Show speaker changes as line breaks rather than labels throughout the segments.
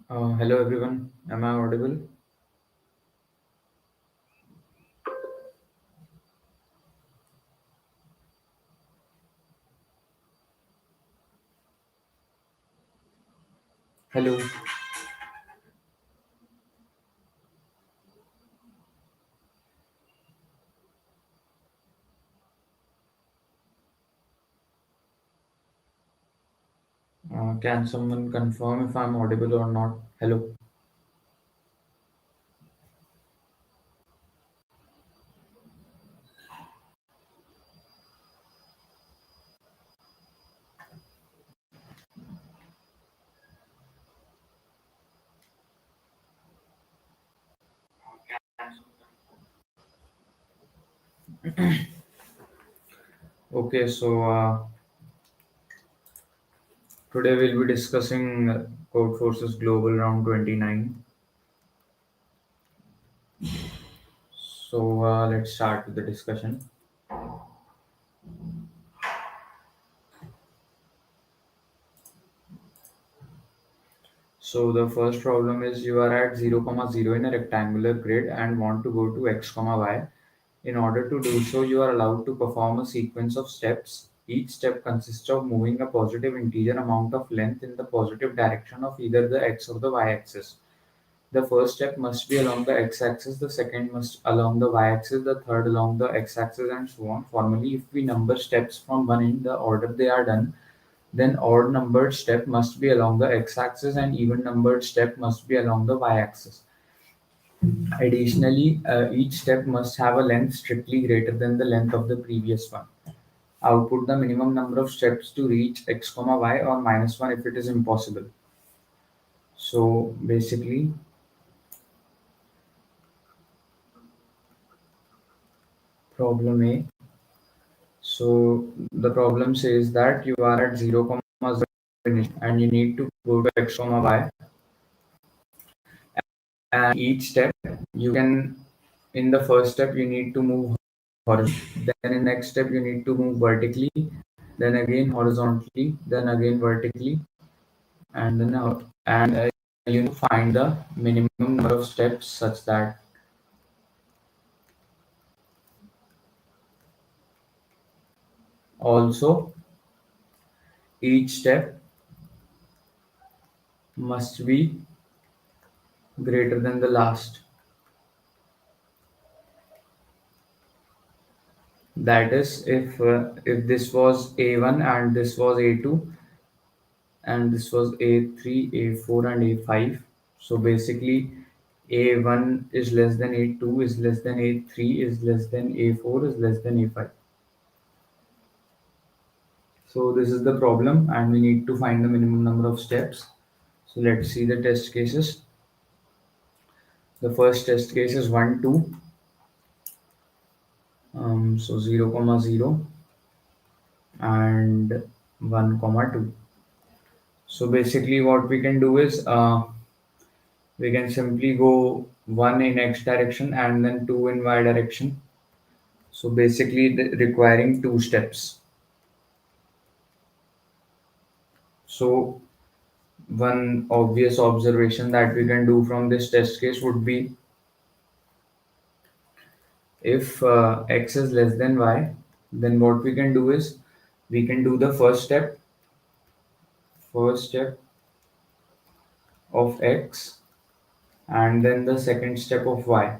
Hello everyone, am I audible? Hello. Can someone confirm if I'm audible or not? Hello. Okay, today we'll be discussing Codeforces Global Round 29. Let's start with the discussion. So the first problem is you are at 0, comma 0 in a rectangular grid and want to go to x, comma y. In order to do so, you are allowed to perform a sequence of steps. Each step consists of moving a positive integer amount of length in the positive direction of either the x or the y-axis. The first step must be along the x-axis, the second must along the y-axis, the third along the x-axis, and so on. Formally, if we number steps from one in the order they are done, then odd numbered step must be along the x-axis and even numbered step must be along the y-axis. Additionally, each step must have a length strictly greater than the length of the previous one. Output the minimum number of steps to reach x, comma y or minus 1 if it is impossible. So basically, problem A. So the problem says that you are at 0, comma 0 and you need to go to x, comma y. And each step you can, in the first step, you need to move horizontally. Then in next step, you need to move vertically. Then again horizontally. Then again vertically. And then out. And you find the minimum number of steps such that also each step must be greater than the last. That is, if this was A1 and this was A2 and this was A3, A4 and A5. So basically A1 is less than A2 is less than A3 is less than A4 is less than A5. So this is the problem and we need to find the minimum number of steps. So let's see the test cases. The first test case is 1, 2. So 0, comma 0 and 1, comma 2. So basically what we can do is we can simply go 1 in x direction and then 2 in y direction. So basically requiring two steps. So one obvious observation that we can do from this test case would be if x is less than y, then what we can do is we can do the first step of x and then the second step of y.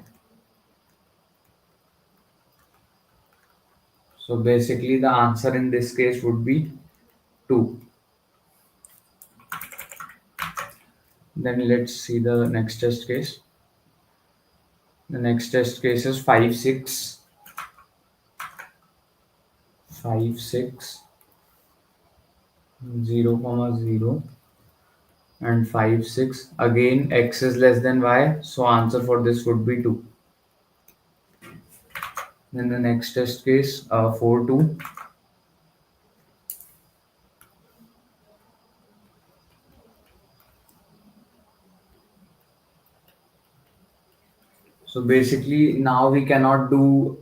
So basically the answer in this case would be 2. Then let's see the next test case. The next test case is 5, 6, 5, 6, 0, comma 0 and 5, 6. Again, x is less than y, so answer for this would be 2. Then the next test case, 4, 2. So basically, now we cannot do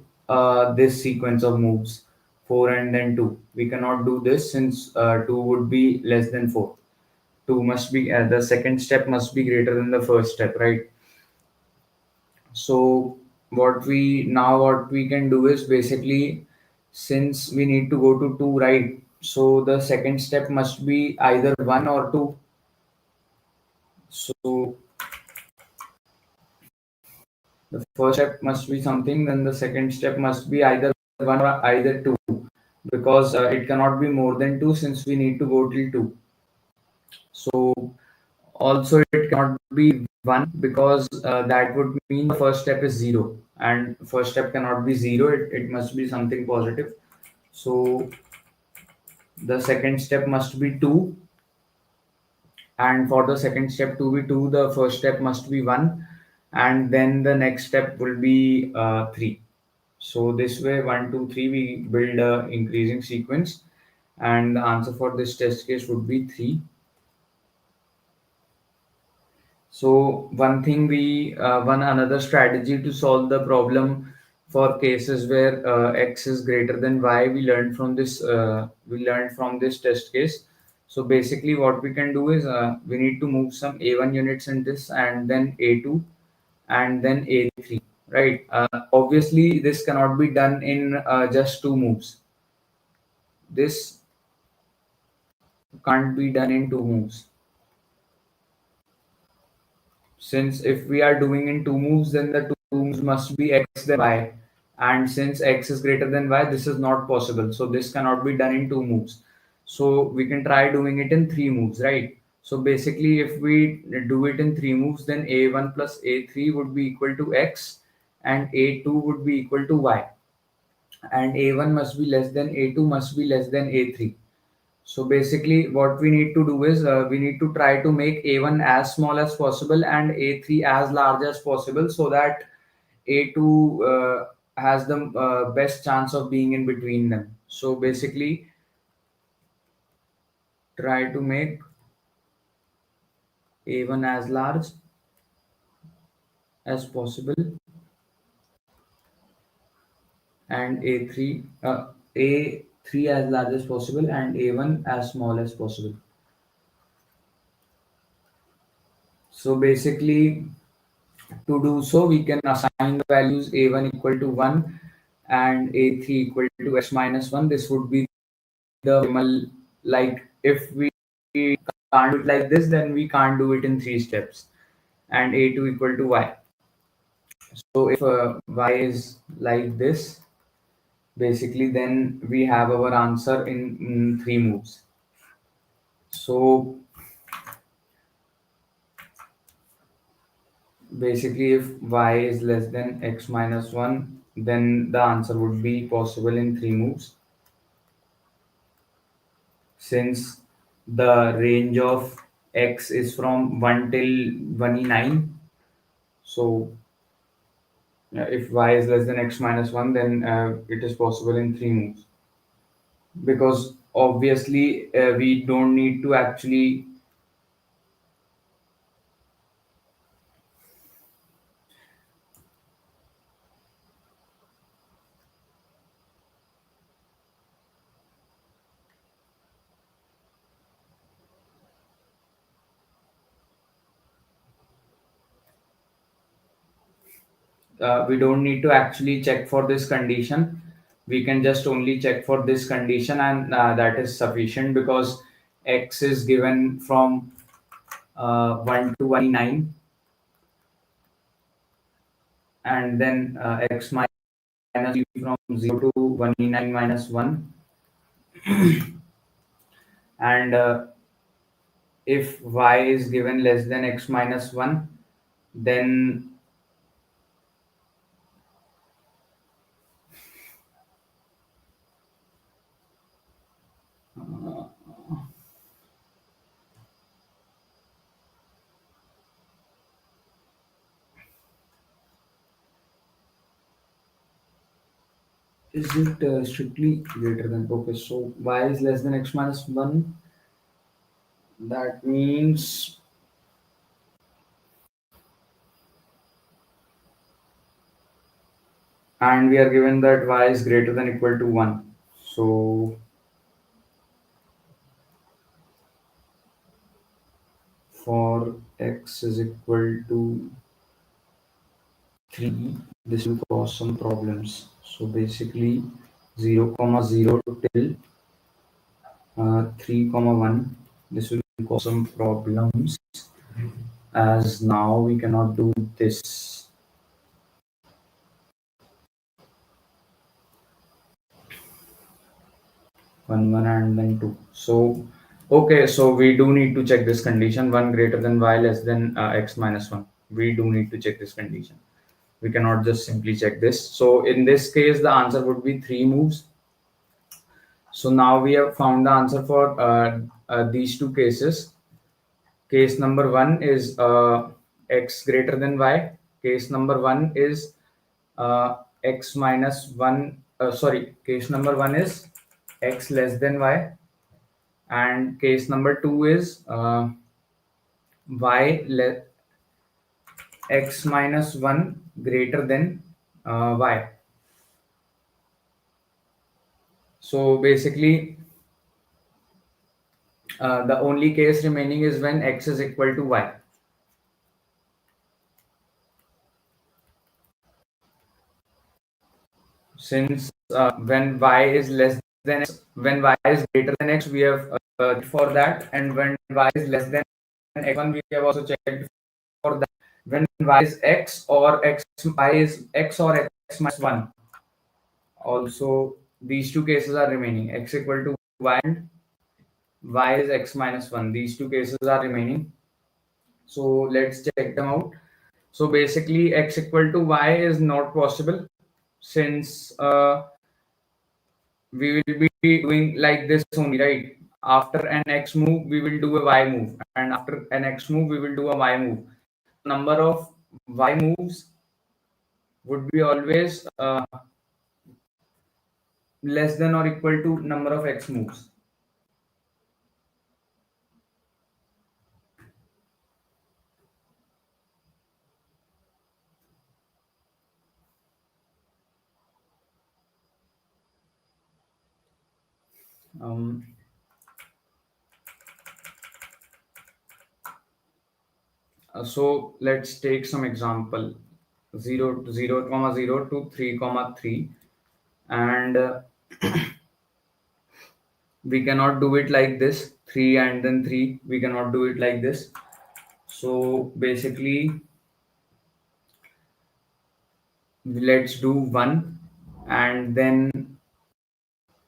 this sequence of moves, 4 and then 2. We cannot do this since 2 would be less than 4. 2 must be the second step must be greater than the first step, right? So what we can do is basically, since we need to go to 2, right? So the second step must be either 1 or 2. So the first step must be something, then the second step must be either 1 or either 2, because it cannot be more than 2 since we need to go till 2. So also it cannot be 1 because that would mean the first step is 0, and first step cannot be 0, it must be something positive. So the second step must be 2, and for the second step to be 2, the first step must be 1, and then the next step will be 3. So this way, 1, 2, 3, we build a increasing sequence, and the answer for this test case would be 3. So one another strategy to solve the problem for cases where x is greater than y, we learned from this test case. So basically, what we can do is we need to move some a1 units in this, and then a2, and then a3. Right? Obviously, this cannot be done in just two moves. This can't be done in two moves. Since if we are doing in two moves, then the two moves must be x then y. And since x is greater than y, this is not possible. So this cannot be done in two moves. So we can try doing it in three moves, right? So basically, if we do it in three moves, then a1 plus a3 would be equal to x, and a2 would be equal to y. And a1 must be less than a2 must be less than a3. So basically, what we need to do is we need to try to make A1 as small as possible and A3 as large as possible, so that A2 has the best chance of being in between them. So basically, try to make A1 as large as possible and A3 as large as possible and A1 as small as possible. So basically, to do so, we can assign the values a1 equal to 1 and a3 equal to x minus 1. This would be the optimal, like if we can't do it like this, then we can't do it in three steps. And a2 equal to y. So if y is like this, basically then we have our answer in three moves. So basically, if y is less than x minus 1, then the answer would be possible in three moves. Since the range of x is from 1 till 29, so if y is less than x minus 1, then it is possible in three moves, because obviously we don't need to actually we don't need to actually check for this condition. We can just only check for this condition, and that is sufficient, because x is given from 1 to 29, and then x minus from 0 to 29 minus 1. And if y is given less than x minus 1, then is it strictly greater than? Okay, so y is less than x minus 1. That means, and we are given that y is greater than equal to 1. So for x is equal to 3, this will cause some problems. So basically 0 comma 0 till 3 comma 1, this will cause some problems, as now we cannot do this 1 1 and then 2. So okay, so we do need to check this condition, 1 greater than y less than x minus 1. We do need to check this condition. We cannot just simply check this. So in this case the answer would be 3 moves. So now we have found the answer for these two cases. Case number 1 is x greater than y. Case number 1 is x minus 1. Sorry, case number 1 is x less than y. And case number 2 is x minus 1 greater than y. So basically, the only case remaining is when x is equal to y. Since when y is less than x, when y is greater than x, we have for that, and when y is less than x1, we have also checked for that. When y is x or x, y is x or x minus 1. Also, these two cases are remaining, x equal to y and y is x minus 1. These two cases are remaining. So let's check them out. So basically, x equal to y is not possible, since we will be doing like this only, right? After an x move, we will do a y move, and after an x move, we will do a y move. Number of y moves would be always less than or equal to number of x moves. Um, so let's take some example, 0 comma 0 to 3 comma 3, and we cannot do it like this, 3 and then 3. We cannot do it like this. So basically, let's do 1, and then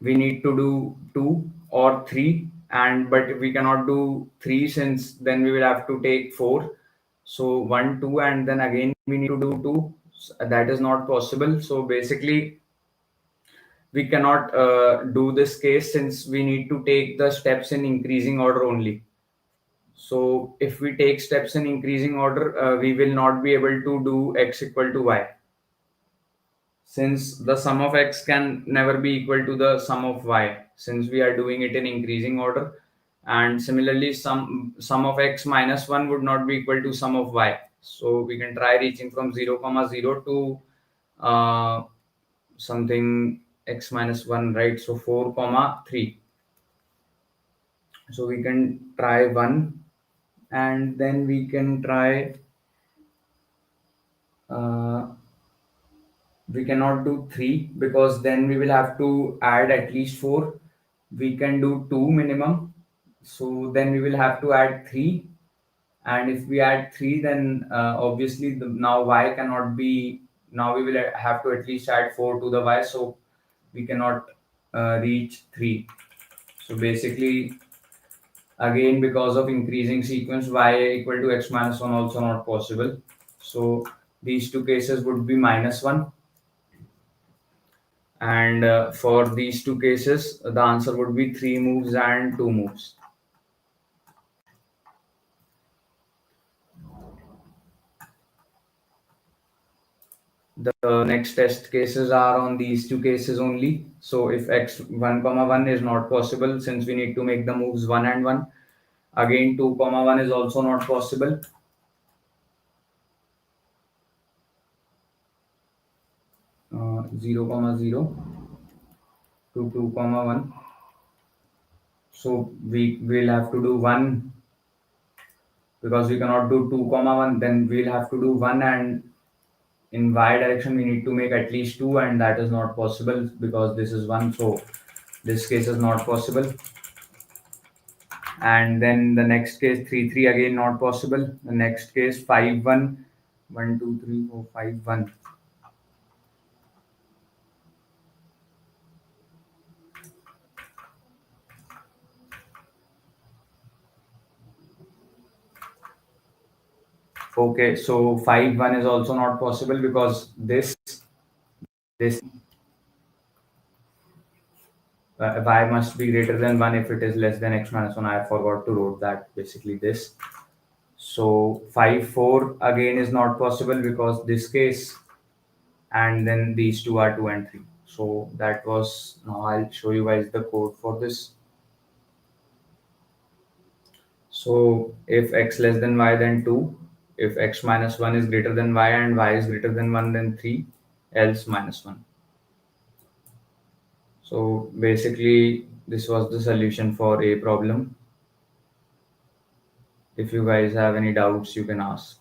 we need to do 2 or 3, and but we cannot do 3, since then we will have to take 4. So 1 2, and then again we need to do 2. That is not possible. So basically, we cannot do this case, since we need to take the steps in increasing order only. So if we take steps in increasing order, we will not be able to do x equal to y, since the sum of x can never be equal to the sum of y, since we are doing it in increasing order. And similarly, sum of x minus 1 would not be equal to sum of y. So we can try reaching from 0 comma 0 to something x minus 1, right? So 4 comma 3. So we can try 1, and then we can try uh, we cannot do 3, because then we will have to add at least 4. We can do 2 minimum, so then we will have to add 3. And if we add 3, then obviously now y cannot be, now we will have to at least add 4 to the y, so we cannot reach 3. So basically, again, because of increasing sequence, y equal to x minus 1 also not possible. So these two cases would be minus 1. And for these two cases, the answer would be 3 moves and 2 moves. The next test cases are on these two cases only. So if x 1 comma 1 is not possible, since we need to make the moves 1 and 1, again 2 comma 1 is also not possible. 0 comma 0 to 2 comma 1. So we will have to do 1 because we cannot do 2 comma 1, then we'll have to do 1, and in y direction we need to make at least 2, and that is not possible because this is 1, so this case is not possible. And then the next case 3 3, again not possible. The next case 5 1, 1 2 3 4 5 1. Okay, so 5 1 is also not possible because this y must be greater than 1 if it is less than x minus 1. I forgot to wrote that, basically this. So 5 4 again is not possible because this case, and then these two are 2 and 3. So that was, now I'll show you guys the code for this. So if x less than y, then 2. If x minus 1 is greater than y and y is greater than 1, then 3, else minus 1. So basically this was the solution for a problem. If you guys have any doubts, you can ask.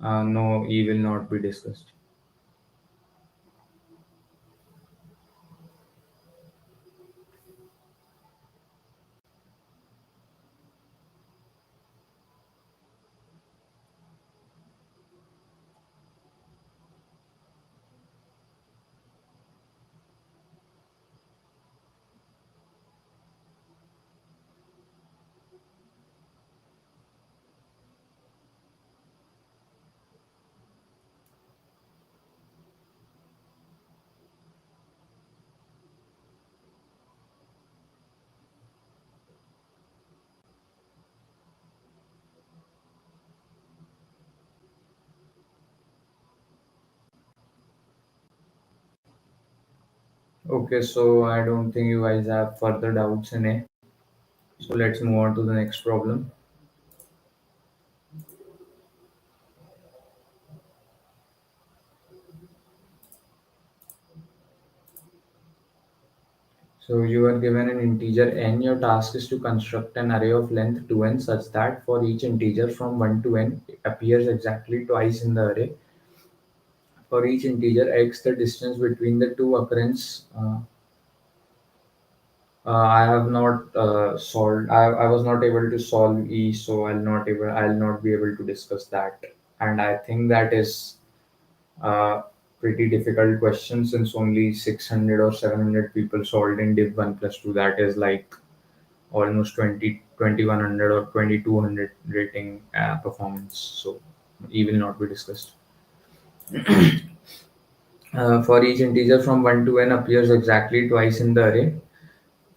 No, E will not be discussed. Okay, so I don't think you guys have further doubts in A. So let's move on to the next problem. So you are given an integer n. Your task is to construct an array of length 2n such that for each integer from 1 to n appears exactly twice in the array. For each integer x, the distance between the two occurrence. I have not solved. I was not able to solve E, so I'll not be able to discuss that. And I think that is a pretty difficult question since only 600 or 700 people solved in div 1 plus 2. That is like almost 2100 or 2200 rating performance. So E will not be discussed. For each integer from 1 to n appears exactly twice in the array.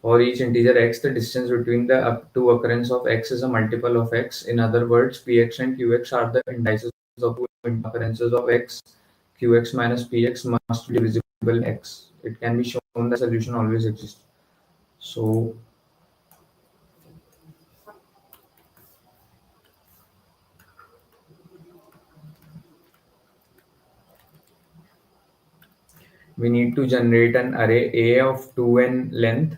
For each integer x, the distance between the up two occurrence of x is a multiple of x. In other words, px and qx are the indices of two occurrences of x. Qx minus px must be divisible in x. It can be shown the solution always exists. So we need to generate an array A of 2n length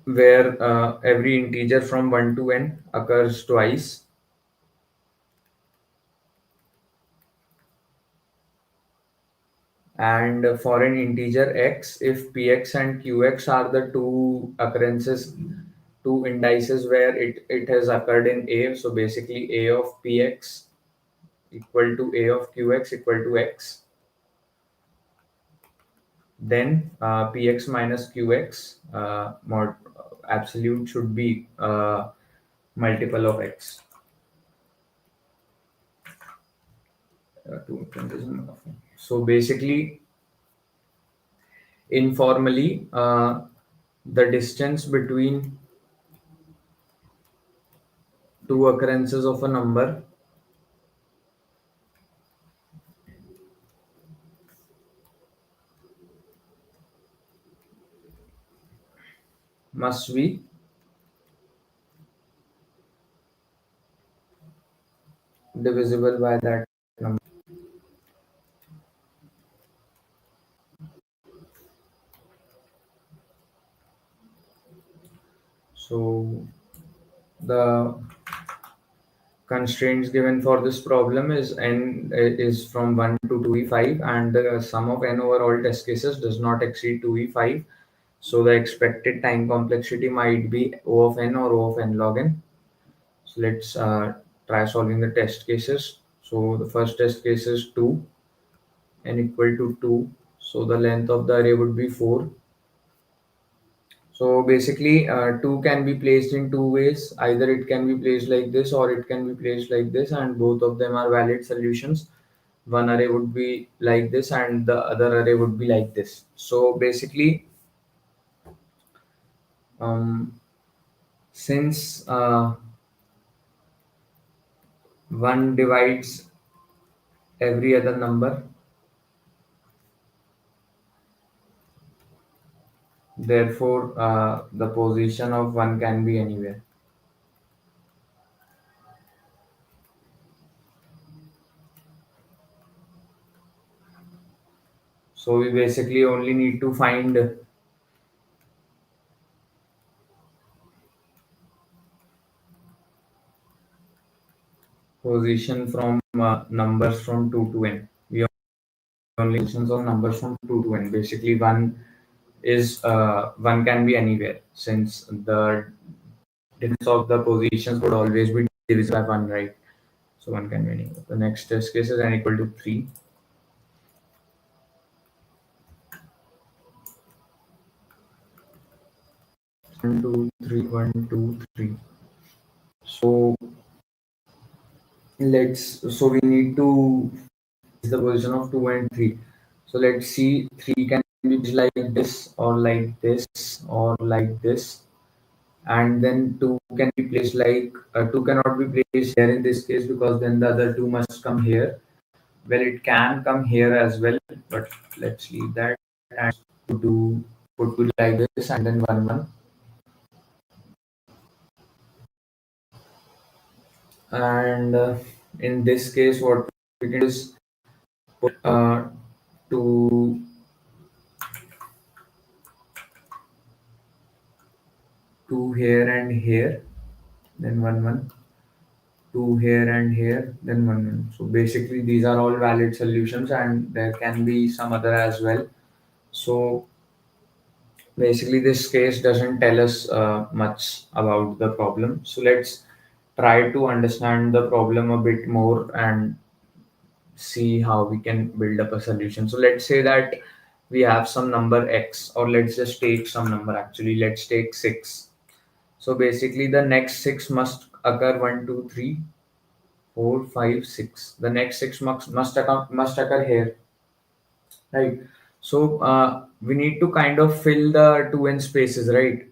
where every integer from 1 to n occurs twice. And for an integer x, if px and qx are the two occurrences, two indices where it has occurred in A, so basically A of px equal to A of qx equal to x, then px minus qx mod absolute should be multiple of x. So basically, informally, the distance between two occurrences of a number must be divisible by that number. So the constraints given for this problem is n is from 1 to 2e5, and the sum of n over all test cases does not exceed 2e5. So the expected time complexity might be O of n or O of n log n. So let's try solving the test cases. So the first test case is 2, n equal to 2. So the length of the array would be 4. So basically, 2 can be placed in two ways. Either it can be placed like this or it can be placed like this, and both of them are valid solutions. One array would be like this, and the other array would be like this. So basically, since 1 divides every other number, therefore the position of 1 can be anywhere. So we basically only need to find position from numbers from 2 to n. We only positions of numbers from 2 to n. Basically, one can be anywhere, since the difference of the positions would always be divisible by 1, right? So one can be anywhere. The next test case is n equal to 3. 1, 2, 3, 1, 2, 3. So we need to the position of 2 and 3. So let's see, 3 can be like this or like this or like this, and then 2 can be placed like 2 cannot be placed here in this case, because then the other 2 must come here. Well, it can come here as well, but let's leave that and do put 2 like this and then 1 1. And in this case, what we can do is put 2 2 here and here, then 1 1, 2 here and here, then 1 1. So basically, these are all valid solutions, and there can be some other as well. So basically, this case doesn't tell us much about the problem. So let's try to understand the problem a bit more and see how we can build up a solution. So let's say that we have some number x, or let's just take some number. Actually, let's take 6. So basically, the next 6 must occur 1, 2, 3, 4, 5, 6. The next 6 must occur here, right? So we need to kind of fill the 2n spaces, right?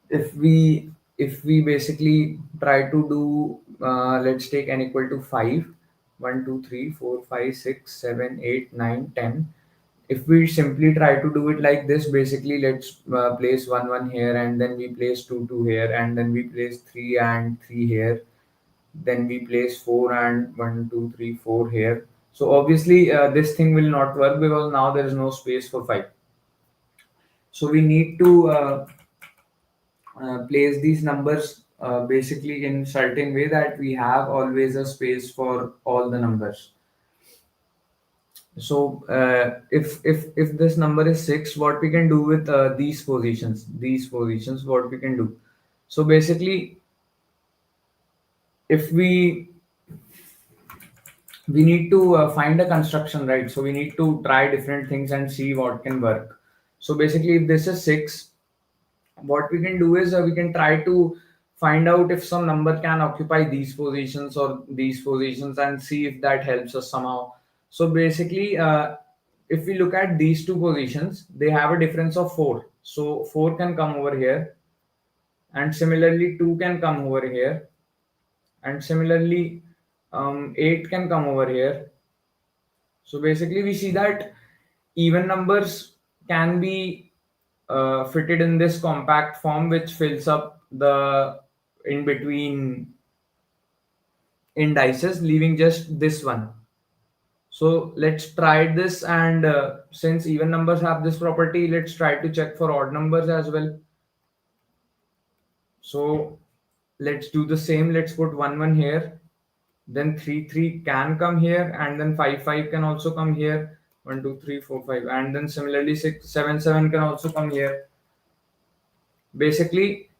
If we basically try to do, let's take n equal to 5, 1, 2, 3, 4, 5, 6, 7, 8, 9, 10. If we simply try to do it like this, basically let's place 1 1 here, and then we place 2 2 here, and then we place 3 and 3 here, then we place 4 and 1 2 3 4 here. So obviously this thing will not work, because now there is no space for 5. So we need to place these numbers basically in certain way that we have always a space for all the numbers. So if this number is 6, what we can do with these positions, what we can do? So basically, if we need to find a construction, right? So we need to try different things and see what can work. So basically, if this is 6, what we can do is we can try to find out if some number can occupy these positions or these positions, and see if that helps us somehow. So basically, if we look at these two positions, they have a difference of 4. So 4 can come over here, and similarly 2 can come over here, and similarly 8 can come over here. So basically, we see that even numbers can be fitted in this compact form, which fills up the in between indices, leaving just this one. So let's try this, and since even numbers have this property, let's try to check for odd numbers as well. So let's do the same. Let's put 1 1 here. Then 3 3 can come here, and then 5 5 can also come here. 1 2 3 4 5, and then similarly 6 7 7 can also come here. Basically,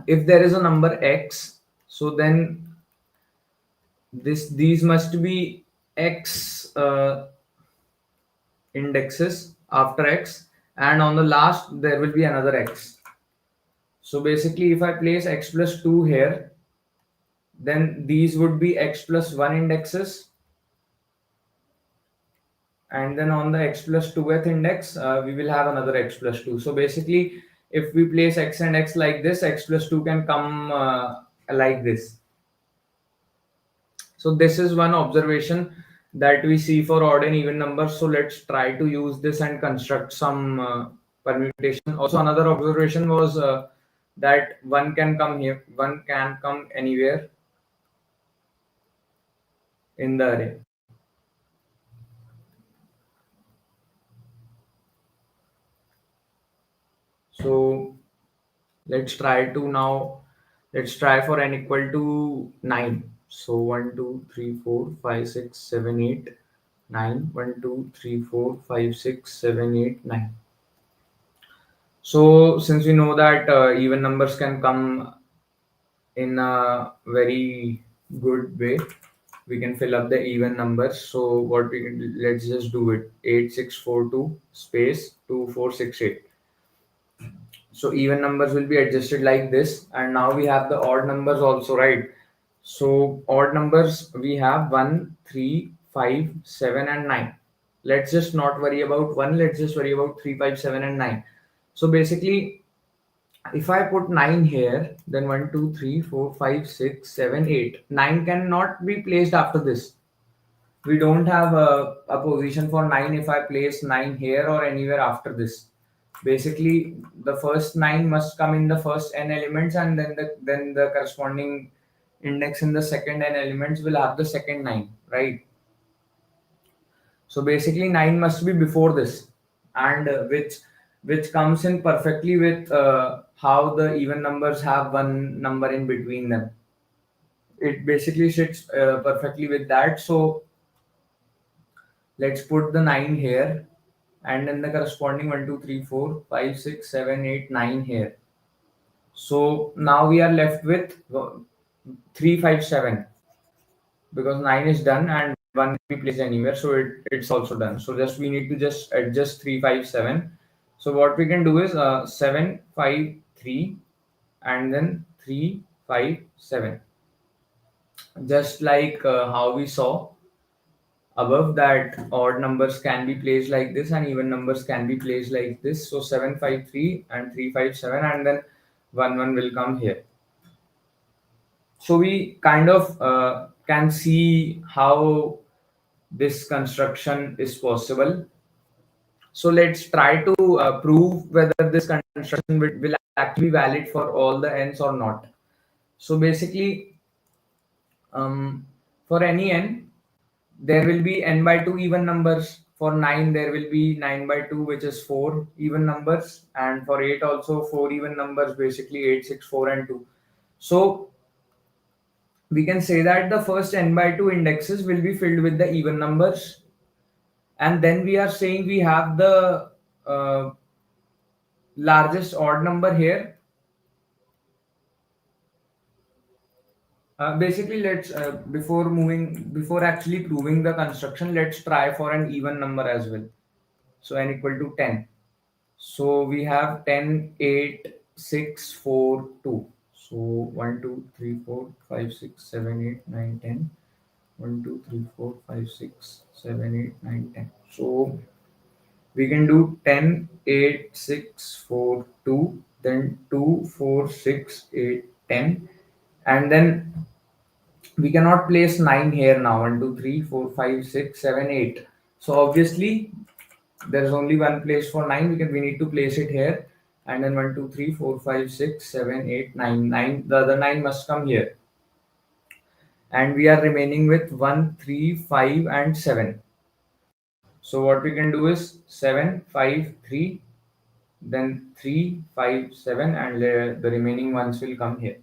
if there is a number x, so then these must be x indexes after x, and on the last there will be another x. So basically, if I place x plus 2 here, then these would be x plus 1 indexes, and then on the x plus 2th index we will have another x plus 2. So basically, if we place x and x like this, x plus 2 can come like this. So this is one observation that we see for odd and even numbers. So let's try to use this and construct some permutation. Also, another observation was that one can come here, one can come anywhere in the array. So let's try to now, let's try for n equal to 9. So 1 2 3 4 5 6 7 8 9. 1 2 3 4 5 6 7 8 9. So since we know that even numbers can come in a very good way, we can fill up the even numbers. So what we can do, let's just do it. 8642 space 2468. So even numbers will be adjusted like this, and now we have the odd numbers also, right? So odd numbers we have 1 3 5 7 and 9. Let's just not worry about 1, let's just worry about 3 5 7 and 9. So basically, if I put 9 here, then 1 2 3 4 5 6 7 8, 9 cannot be placed after this. We don't have a position for 9 if I place 9 here or anywhere after this. Basically, the first 9 must come in the first n elements, and then the corresponding index in the second n elements will have the second 9, right? So basically 9 must be before this, and which comes in perfectly with how the even numbers have one number in between them. It basically sits perfectly with that. So let's put the 9 here, and then the corresponding 1 2 3 4 5 6 7 8 9 here. So now we are left with 3 5 7, because 9 is done and 1 can be placed anywhere, so it's also done. So just we need to just adjust 3 5 7. So what we can do is 7 5 3 and then 3 5 7, just like how we saw above, that odd numbers can be placed like this and even numbers can be placed like this. So 7 5 3 and 3 5 7, and then 1 1 will come here. So we kind of can see how this construction is possible. So let's try to prove whether this construction will actually be valid for all the n's or not. So basically, for any n, there will be n by 2 even numbers. For 9, there will be 9 by 2, which is 4 even numbers. And for 8 also 4 even numbers, basically 8, 6, 4 and 2. So we can say that the first n by 2 indexes will be filled with the even numbers, and then we are saying we have the largest odd number here. Basically, let's before actually proving the construction, let's try for an even number as well. So n equal to 10. So we have 10 8 6 4 2. So 1 2 3 4 5 6 7 8 9 10. 1 2 3 4 5 6 7 8 9 10. So we can do 10 8 6 4 2, then 2 4 6 8 10, and then we cannot place 9 here now. 1 2 3 4 5 6 7 8. So obviously there is only one place for 9. We need to place it here, and then 1 2 3 4 5 6 7 8 9 9, the other 9 must come here. and we are remaining with 1, 3, 5, and 7. So what we can do is 7, 5, 3, then 3, 5, 7, and the remaining ones will come here.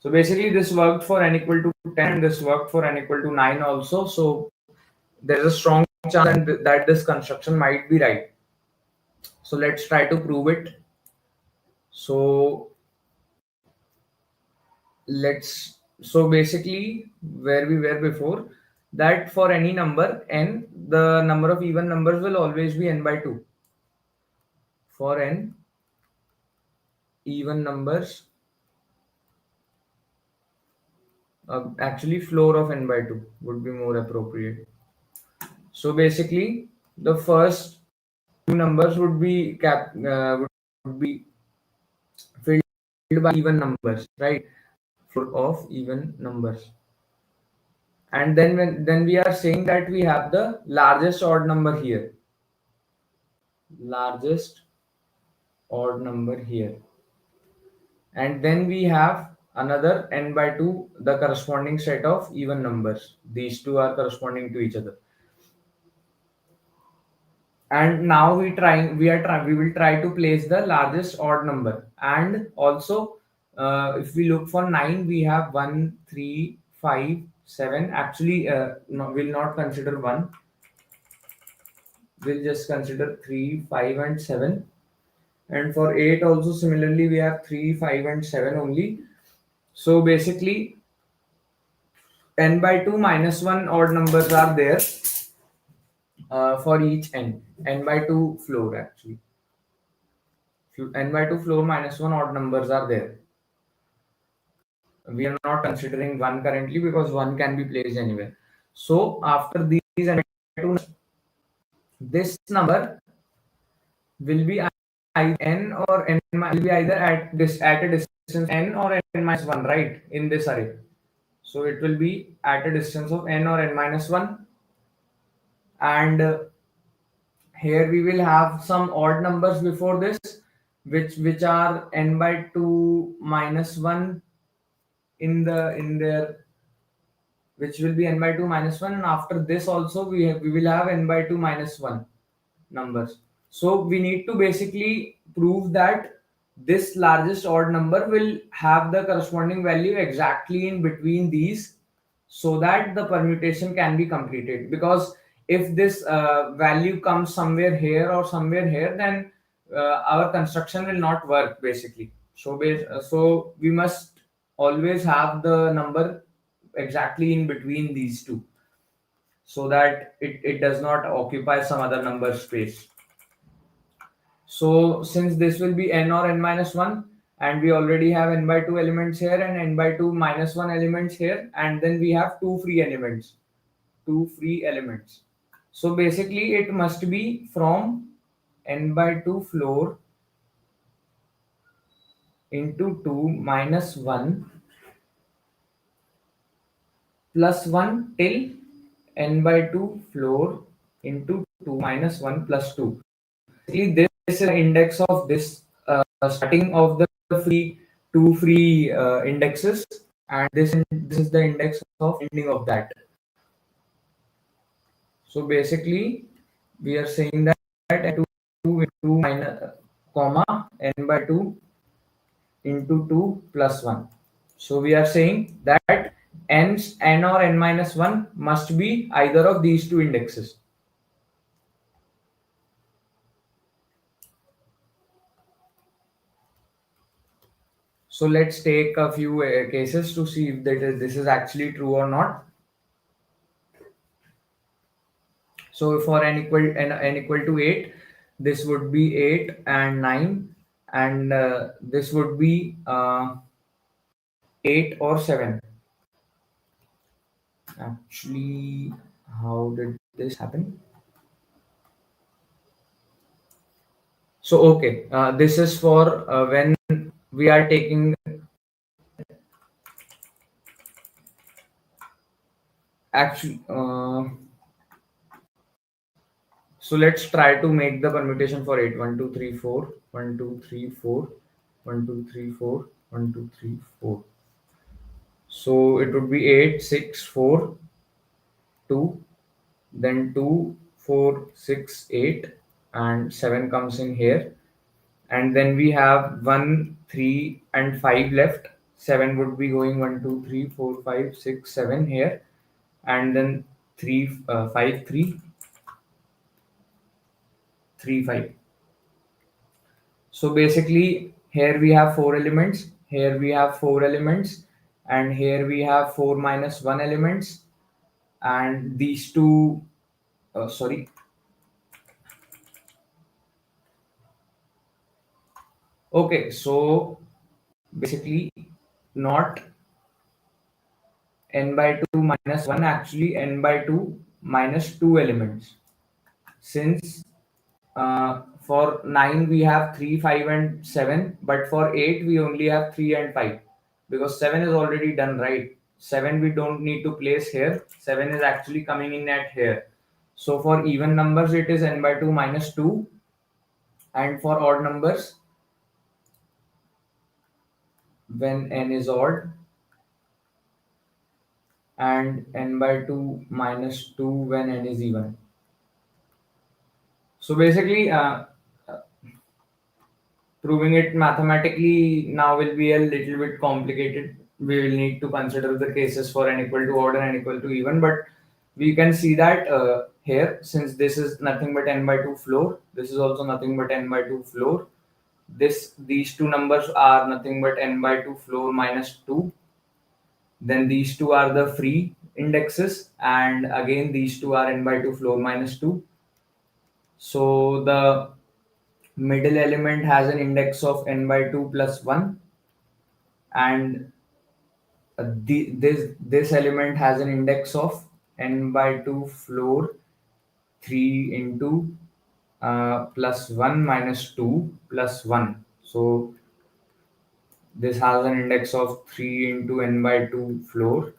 So basically this worked for n equal to 10 and this worked for n equal to 9 also. So there's a strong chance that this construction might be right. So let's try to prove it. So so basically where we were before, that for any number n, the number of even numbers will always be n by 2. For n even numbers, actually floor of n by 2 would be more appropriate. So basically the first two numbers would be would be filled by even numbers, right? Floor of even numbers. And then we are saying that we have the largest odd number here. Largest odd number here. And then we have another n by 2, the corresponding set of even numbers. These two are corresponding to each other. And now we will try to place the largest odd number. And also if we look for 9, we have 1, 3, 5, 7. Actually no, we'll not consider 1. We'll just consider 3, 5, and 7. And for 8 also similarly we have 3, 5, and 7 only. So basically n by 2 minus 1 odd numbers are there for each n by 2 floor. Actually n by 2 floor minus 1 odd numbers are there. We are not considering 1 currently because 1 can be placed anywhere. So after these n by 2, this number will be n or n will be either at a distance n or n minus 1, right, in this array. So it will be at a distance of n or n minus 1, and here we will have some odd numbers before this, which are n by 2 minus 1 in there, which will be n by 2 minus 1, and after this also we will have n by 2 minus 1 numbers. So we need to basically prove that this largest odd number will have the corresponding value exactly in between these, so that the permutation can be completed. Because if this value comes somewhere here or somewhere here, then our construction will not work basically. So we must always have the number exactly in between these two, so that it does not occupy some other number space. So since this will be n or n minus 1, and we already have n by 2 elements here and n by 2 minus 1 elements here, and then we have two free elements. So basically it must be from n by 2 floor into 2 minus 1 plus 1 till n by 2 floor into 2 minus 1 plus 2. Basically this is the index of this starting of the two free indexes, and this is the index of ending of that. So basically we are saying that n 2 into minus comma n by 2 into 2 plus 1. So we are saying that n or n minus 1 must be either of these two indexes. So let's take a few cases to see if this is actually true or not. So for n equal to 8, this would be 8 and 9, and this would be 8 or 7. Actually, how did this happen? So okay, this is for when we are taking actually. So let's try to make the permutation for 8. 1, 2, 3, 4. 1, 2, 3, 4. 1, 2, 3, 4. 1, 2, 3, 4. So it would be 8, 6, 4, 2, then 2, 4, 6, 8, and 7 comes in here. And then we have 1, 3, and 5 left. 7 would be going 1, 2, 3, 4, 5, 6, 7 here. And then 3, 5, 3, 3, 5. So basically, here we have 4 elements, here we have 4 elements, and here we have 4 minus 1 elements, and these two, sorry, okay, so basically, not n by 2 minus 1, actually n by 2 minus 2 elements. Since for 9 we have 3, 5, and 7, but for 8 we only have 3 and 5, because 7 is already done, right? 7 we don't need to place here, 7 is actually coming in at here. So for even numbers it is n by 2 minus 2, and for odd numbers, when n is odd, and n by 2 minus 2 when n is even. So basically, proving it mathematically now will be a little bit complicated. We will need to consider the cases for n equal to odd and n equal to even, but we can see that here, since this is nothing but n by 2 floor, this is also nothing but n by 2 floor. These two numbers are nothing but n by 2 floor minus 2. Then these two are the free indexes, and again these two are n by 2 floor minus 2. So the middle element has an index of n by 2 plus 1, and this element has an index of n by 2 floor 3 into plus 1 minus 2 plus 1. So this has an index of 3 into n by 2 floor.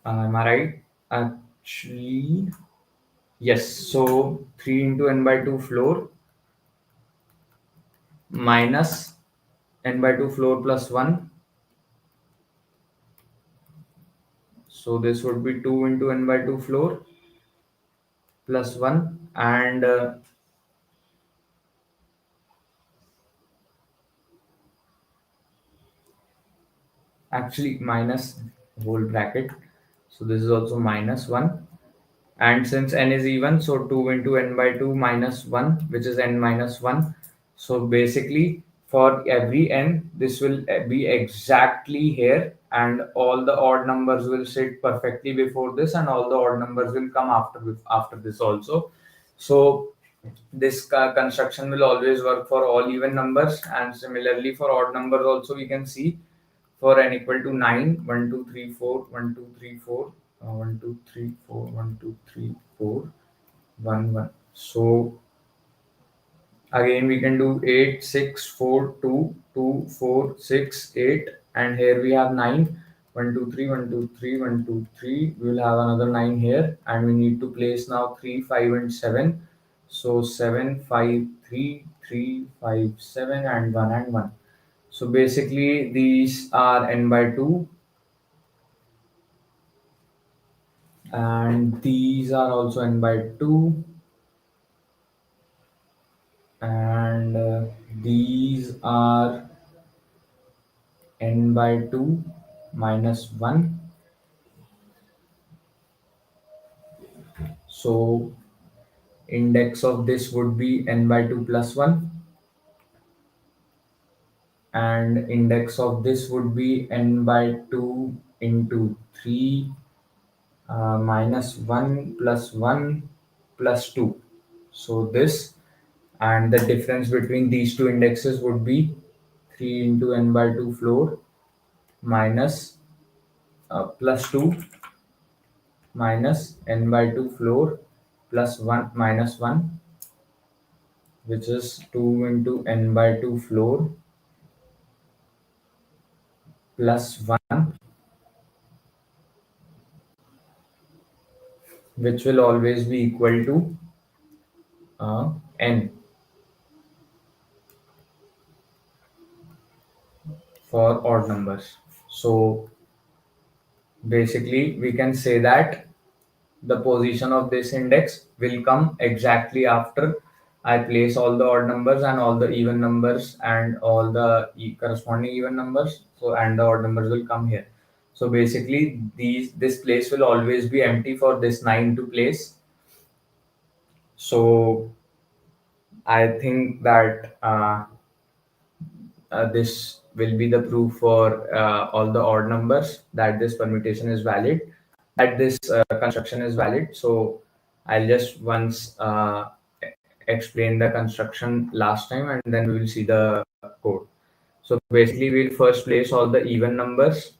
Am I right? Actually, yes. So 3 into n by 2 floor minus n by 2 floor plus 1. So this would be 2 into n by 2 floor plus 1, and actually minus whole bracket. So this is also minus 1, and since n is even, so 2 into n by 2 minus 1, which is n minus 1. So basically, for every n, this will be exactly here, and all the odd numbers will sit perfectly before this, and all the odd numbers will come after this also. So this construction will always work for all even numbers, and similarly for odd numbers also. We can see for n equal to 9, 1, 2, 3, 4, 1, 2, 3, 4, 1, 2, 3, 4, 1, 2, 3, 4, 1, 1. So again we can do 8, 6, 4, 2, 2, 4, 6, 8, and here we have 9. 1, 2, 3, 1, 2, 3, 1, 2, 3. We will have another 9 here, and we need to place now 3, 5, and 7. So 7, 5, 3, 3, 5, 7, and 1 and 1. So basically these are n by 2, and these are also n by 2, and these are n by 2 minus 1. So index of this would be n by 2 plus 1, and index of this would be n by 2 into 3 minus 1 plus 1 plus 2. So this, and the difference between these two indexes would be 3 into n by 2 floor minus plus 2 minus n by 2 floor plus 1 minus 1, which is 2 into n by 2 floor plus 1, which will always be equal to n for odd numbers. So basically we can say that the position of this index will come exactly after I place all the odd numbers and all the even numbers and all the corresponding even numbers. So and the odd numbers will come here. So basically this place will always be empty for this 9 to place. So I think that this will be the proof for all the odd numbers that this permutation is valid, that this construction is valid. So I'll just once explain the construction last time and then we will see the code. So basically we'll first place all the even numbers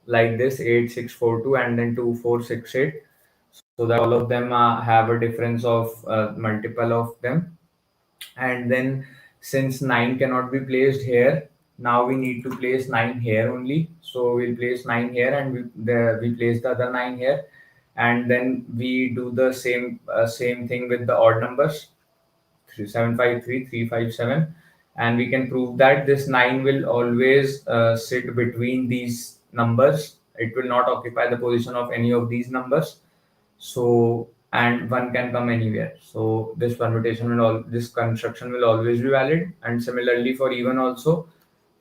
like this 8642 and then 2468, so that all of them have a difference of multiple of them. And then since 9 cannot be placed here, now we need to place 9 here only. So we'll place 9 here and we place the other 9 here, and then we do the same thing with the odd numbers 753 357, and we can prove that this 9 will always sit between these numbers. It will not occupy the position of any of these numbers. So and one can come anywhere. So this permutation will all this construction will always be valid. And similarly for even also,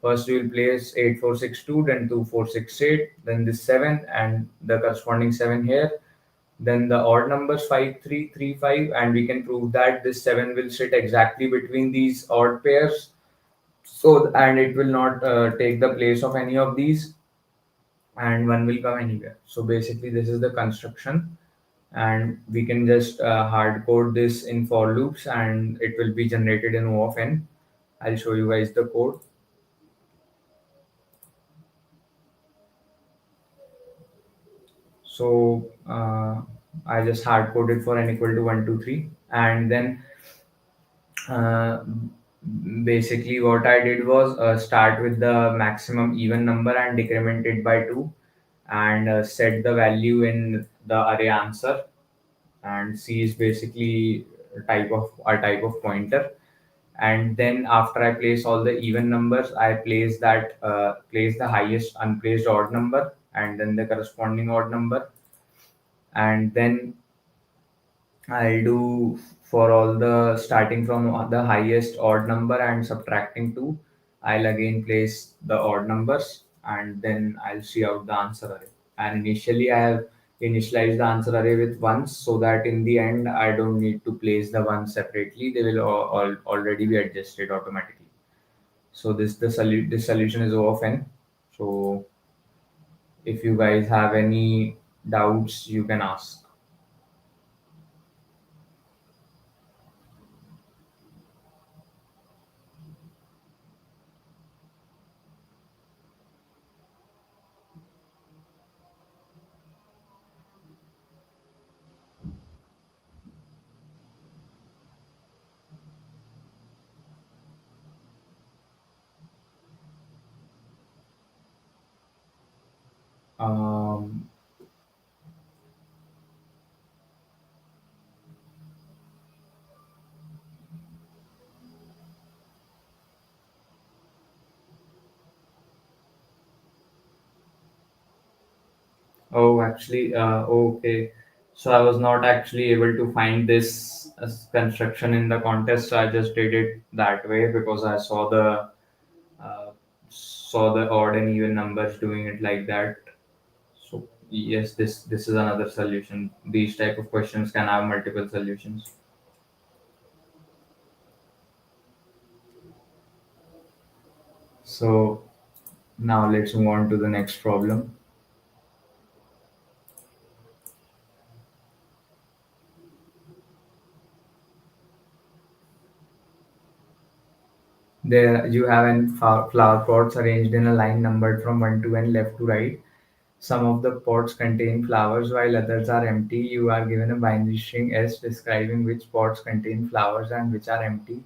first we will place 8462, then 2468, then this 7 and the corresponding 7 here, then the odd numbers 5335, and we can prove that this 7 will sit exactly between these odd pairs. So and it will not take the place of any of these, and one will come anywhere. So basically this is the construction, and we can just hard code this in for loops and it will be generated in O of n. I'll show you guys the code. So I just hard coded for n equal to 1 2 3, and then uh, basically what I did was start with the maximum even number and decrement it by 2, and set the value in the array answer, and C is basically a type of pointer. And then after I place all the even numbers, I place the highest unplaced odd number and then the corresponding odd number, and then I'll do for all the starting from the highest odd number and subtracting 2. I'll again place the odd numbers and then I'll see out the answer array. And initially, I have initialized the answer array with ones, so that in the end, I don't need to place the ones separately. They will all already be adjusted automatically. So this solution is O of n. So if you guys have any doubts, you can ask. Um, Oh, actually, okay. So I was not actually able to find this construction in the contest. So I just did it that way because I saw the odd and even numbers doing it like that. So yes, this is another solution. These type of questions can have multiple solutions. So now let's move on to the next problem. There you have flower pots arranged in a line numbered from 1 to n, left to right. Some of the pots contain flowers while others are empty. You are given a binary string S describing which pots contain flowers and which are empty.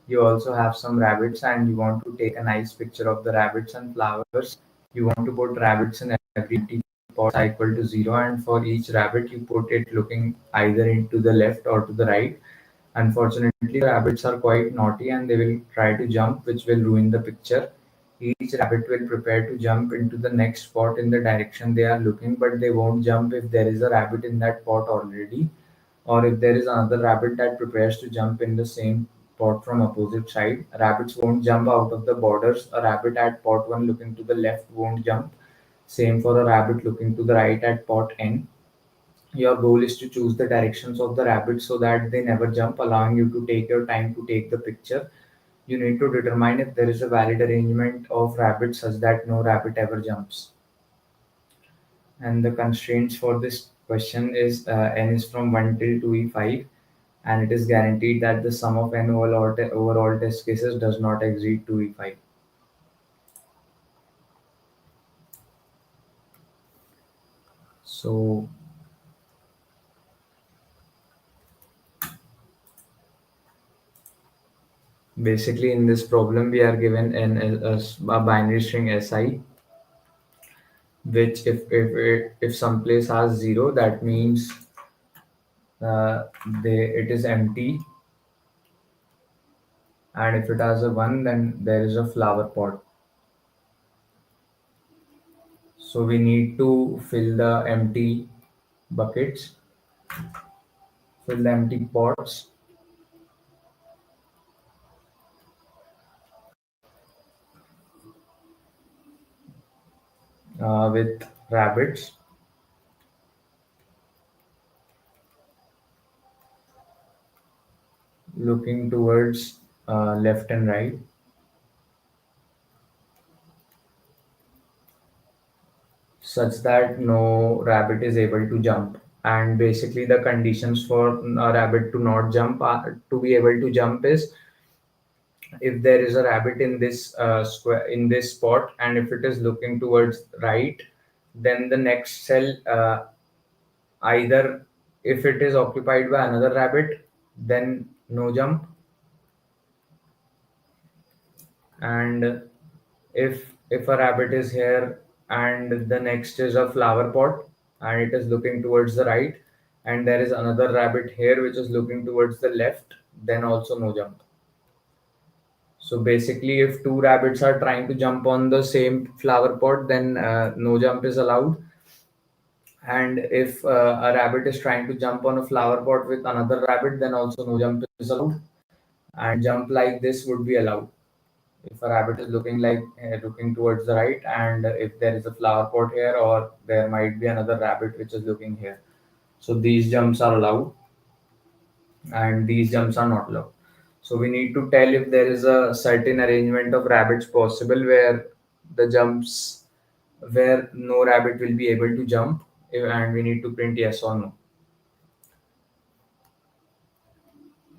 You also have some rabbits and you want to take a nice picture of the rabbits and flowers. You want to put rabbits in every empty pot equal to 0, and for each rabbit you put it looking either into the left or to the right. Unfortunately, rabbits are quite naughty and they will try to jump, which will ruin the picture. Each rabbit will prepare to jump into the next spot in the direction they are looking, but they won't jump if there is a rabbit in that pot already, or if there is another rabbit that prepares to jump in the same pot from opposite side. Rabbits won't jump out of the borders. A rabbit at pot 1 looking to the left won't jump. Same for a rabbit looking to the right at pot n. Your goal is to choose the directions of the rabbits so that they never jump, allowing you to take your time to take the picture. You need to determine if there is a valid arrangement of rabbits such that no rabbit ever jumps. And the constraints for this question is n is from 1 till 2e5, and it is guaranteed that the sum of n overall test cases does not exceed 2e5. So basically in this problem we are given n as a binary string si, which if some place has 0, that means it is empty, and if it has a 1, then there is a flower pot. So we need to buckets fill the empty pots with rabbits looking towards left and right, such that no rabbit is able to jump. And basically the conditions for a rabbit to not jump to be able to jump is if there is a rabbit in this square in this spot, and if it is looking towards right, then the next cell, either if it is occupied by another rabbit, then no jump, and if a rabbit is here and the next is a flower pot and it is looking towards the right, and there is another rabbit here which is looking towards the left, then also no jump. So basically if two rabbits are trying to jump on the same flower pot, then no jump is allowed. And if a rabbit is trying to jump on a flower pot with another rabbit, then also no jump is allowed. And jump like this would be allowed if a rabbit is looking towards the right, and if there is a flower pot here, or there might be another rabbit which is looking here. So these jumps are allowed and these jumps are not allowed. So we need to tell if there is a certain arrangement of rabbits possible where the jumps where no rabbit will be able to jump, and we need to print yes or no.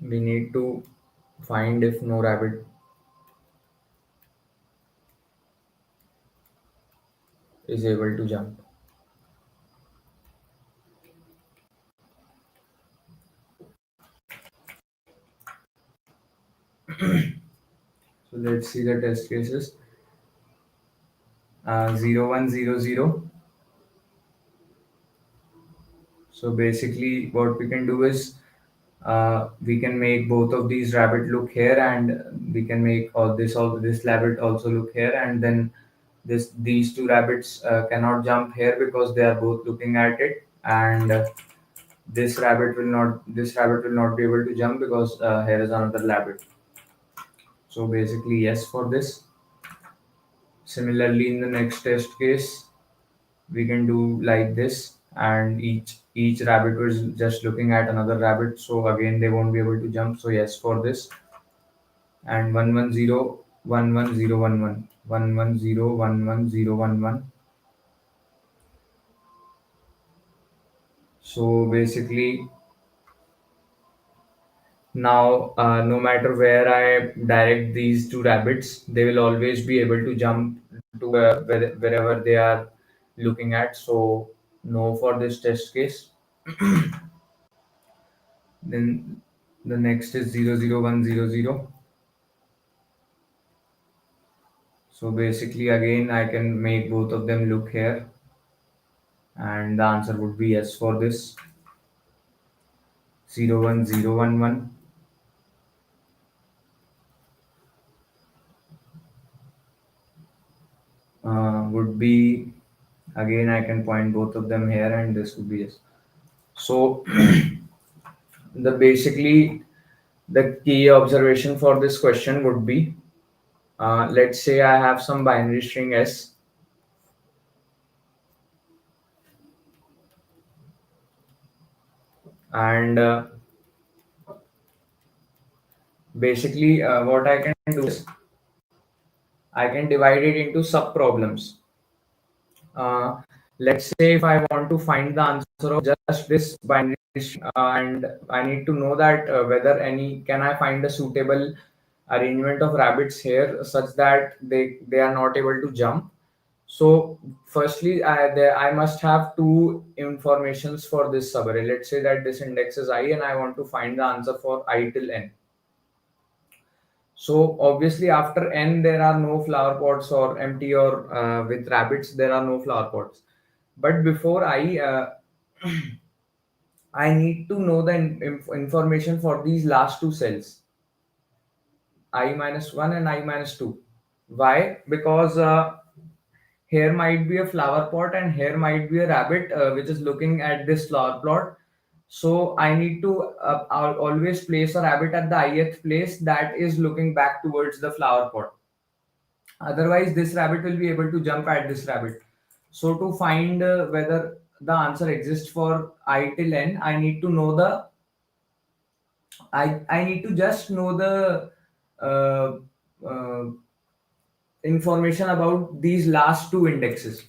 We need to find if no rabbit is able to jump. So let's see the test cases. 0 1 0 0. So basically what we can do is we can make both of these rabbit look here, and we can make all this rabbit also look here, and then these two rabbits cannot jump here because they are both looking at it, and this rabbit will not be able to jump because here is another rabbit. So basically yes for this. Similarly in the next test case we can do like this, and each rabbit was just looking at another rabbit, so again they won't be able to jump, so yes for this. And 1 1 0 1 1 0 1 1 1 1 0 1 1 0 1 1. So basically now no matter where I direct these two rabbits, they will always be able to jump to wherever they are looking at, so no for this test case. Then the next is 0 0 1 0 0. So basically again I can make both of them look here, and the answer would be yes for this. 0 1 0 1 1. would be, again, I can point both of them here, and this would be yes. So the basically the key observation for this question would be, let's say I have some binary string s, and basically what I can do is I can divide it into sub problems. Uh, let's say if I want to find the answer of just this binary string, and I need to know that whether any can I find a suitable arrangement of rabbits here such that they are not able to jump. So firstly, I must have two informations for this subarray. Let's say that this index is I and I want to find the answer for I till n. So obviously after n there are no flower pots or empty, or with rabbits there are no flower pots. But before I need to know the information for these last two cells, I minus 1 and I minus 2. Why? Because here might be a flower pot and here might be a rabbit which is looking at this flower plot. So I need to I'll always place a rabbit at the ith place that is looking back towards the flower pot. Otherwise, this rabbit will be able to jump at this rabbit. So to find whether the answer exists for I till n, I need to just know the uh, uh, information about these last two indexes.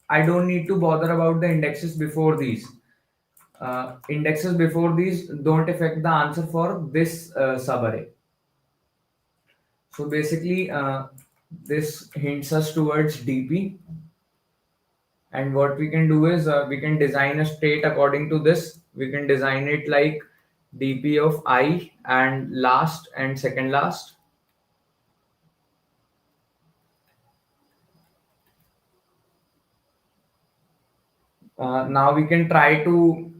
I don't need to bother about the indexes before these. Indexes before these don't affect the answer for this subarray. So basically, this hints us towards DP. And what we can do is we can design a state according to this. We can design it like DP of I and last and second last. Now we can try to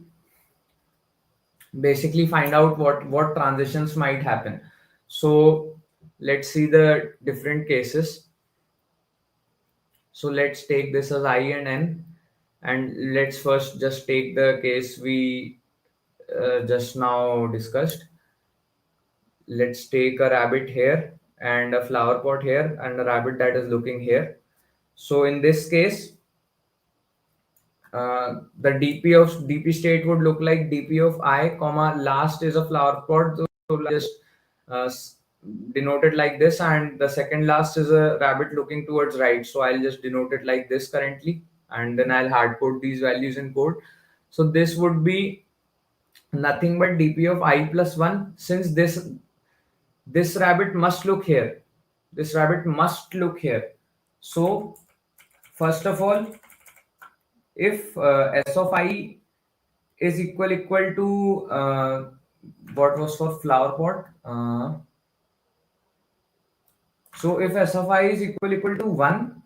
basically find out what transitions might happen. So let's see the different cases. So let's take this as I and n, and let's first just take the case we just now discussed. Let's take a rabbit here and a flower pot here and a rabbit that is looking here. So in this case, the DP state would look like DP of I comma last is a flower pot. So just uh, denote it like this, and the second last is a rabbit looking towards right. So I'll just denote it like this currently, and then I'll hard code these values in code. So this would be nothing but DP of I plus 1, since this rabbit must look here. This rabbit must look here. So first of all, if S of I is equal to what was for flower pot. So if S of I is equal to 1,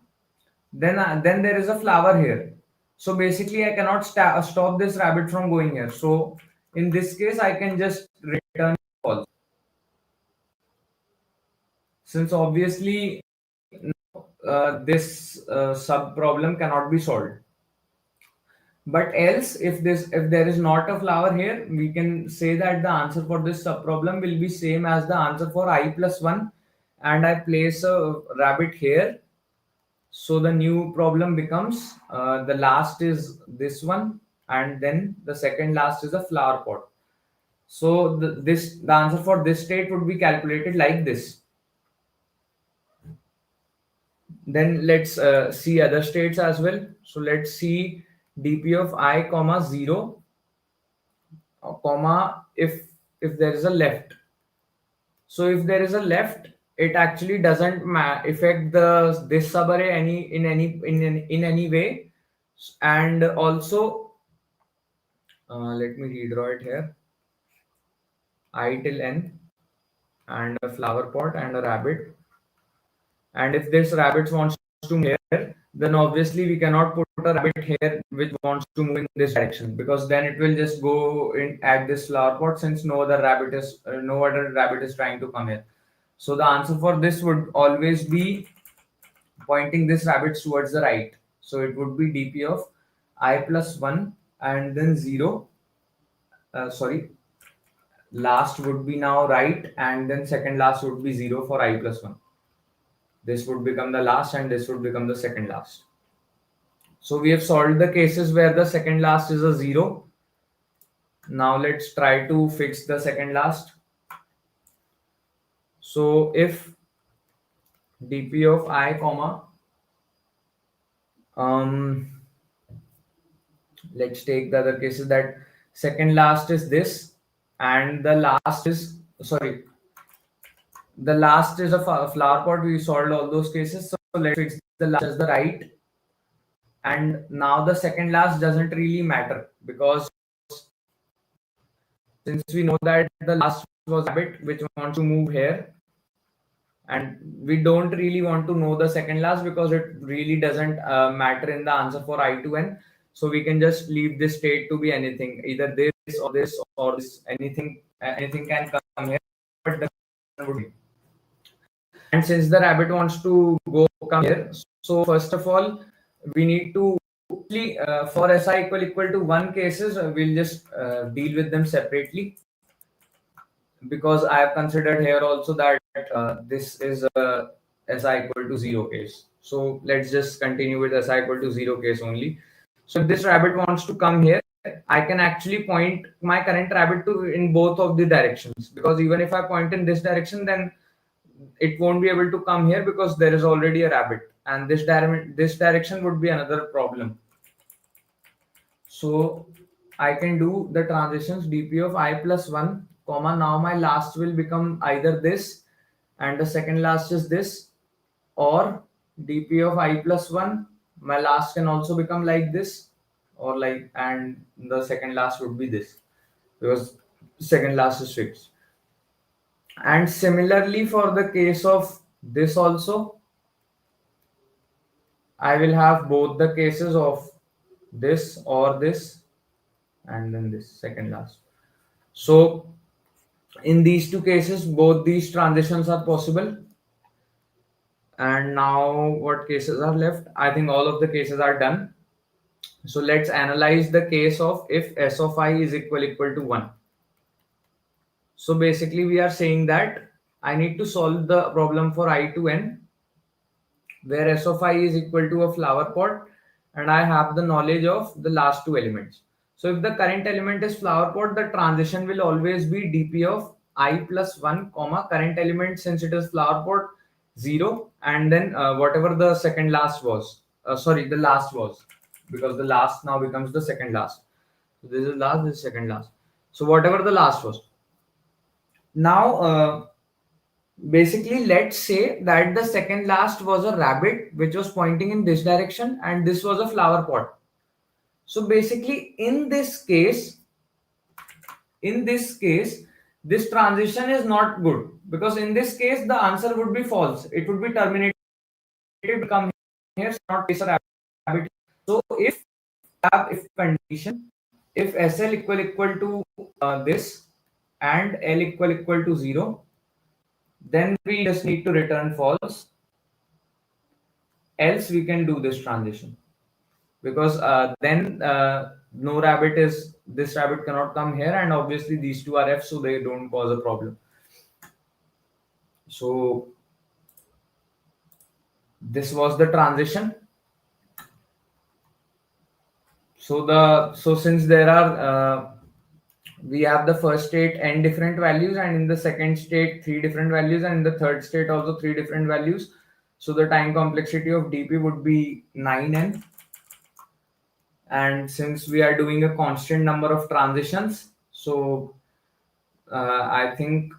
then there is a flower here. So basically I cannot stop this rabbit from going here. So in this case I can just return false, since obviously this sub problem cannot be solved. But else, if there is not a flower here, we can say that the answer for this sub problem will be same as the answer for I plus 1, and I place a rabbit here. So the new problem becomes the last is this one, and then the second last is a flower pot. So the answer for this state would be calculated like this. Then let's see other states as well. So let's see dp of I comma 0 comma if there is a left. So if there is a left, it actually doesn't affect the this subarray in any way. And also let me redraw it here. I till n and a flower pot and a rabbit. And if this rabbit wants to move here, then obviously we cannot put a rabbit here which wants to move in this direction, because then it will just go in at this flower pot, since no other rabbit is trying to come here. So the answer for this would always be pointing this rabbits towards the right. So it would be dp of I plus 1 and then 0. Sorry, last would be now right, and then second last would be 0 for I plus 1. This would become the last and this would become the second last. So we have solved the cases where the second last is a 0. Now let's try to fix the second last. So if dp of I comma, let's take the other cases, that second last is this and the last is, sorry, the last is a flower pot. We solved all those cases. So let's fix the last as the right. And now the second last doesn't really matter, because since we know that the last was rabbit which wants to move here, and we don't really want to know the second last because it really doesn't matter in the answer for I to n. So we can just leave this state to be anything, either this or this or this, anything can come here, but the would be. And since the rabbit wants to come here, so first of all, we need to for si equal to 1 cases, we'll just deal with them separately, because I have considered here also that this is a si equal to 0 case. So let's just continue with si equal to 0 case only. So if this rabbit wants to come here, I can actually point my current rabbit to in both of the directions, because even if I point in this direction, then it won't be able to come here because there is already a rabbit, and this direction would be another problem. So I can do the transitions dp of I plus 1 comma, now my last will become either this and the second last is this, or dp of I plus 1, my last can also become like this, or like, and the second last would be this, because second last is fixed. And similarly for the case of this also, I will have both the cases of this or this, and then this second last. So in these two cases, both these transitions are possible. And now what cases are left? I think all of the cases are done. So let's analyze the case of if s of I is equal to 1. So basically we are saying that I need to solve the problem for I to n, where s of I is equal to a flower pot and I have the knowledge of the last two elements. So if the current element is flower pot, the transition will always be dp of I plus 1 comma current element, since it is flower pot, 0, and then whatever the second last was, sorry, the last was, because the last now becomes the second last. So this is last, this is second last. So whatever the last was. Now basically let's say that the second last was a rabbit which was pointing in this direction and this was a flower pot. So basically in this case, this transition is not good, because in this case the answer would be false, it would be terminated, come here, not place a rabbit. So if condition, if sl equal to this and l equal to 0, then we just need to return false, else we can do this transition, because then no rabbit is, this rabbit cannot come here, and obviously these two are f, so they don't cause a problem. So this was the transition. So since there are we have the first state n different values, and in the second state 3 different values, and in the third state also 3 different values, so the time complexity of dp would be 9n. And since we are doing a constant number of transitions, so I think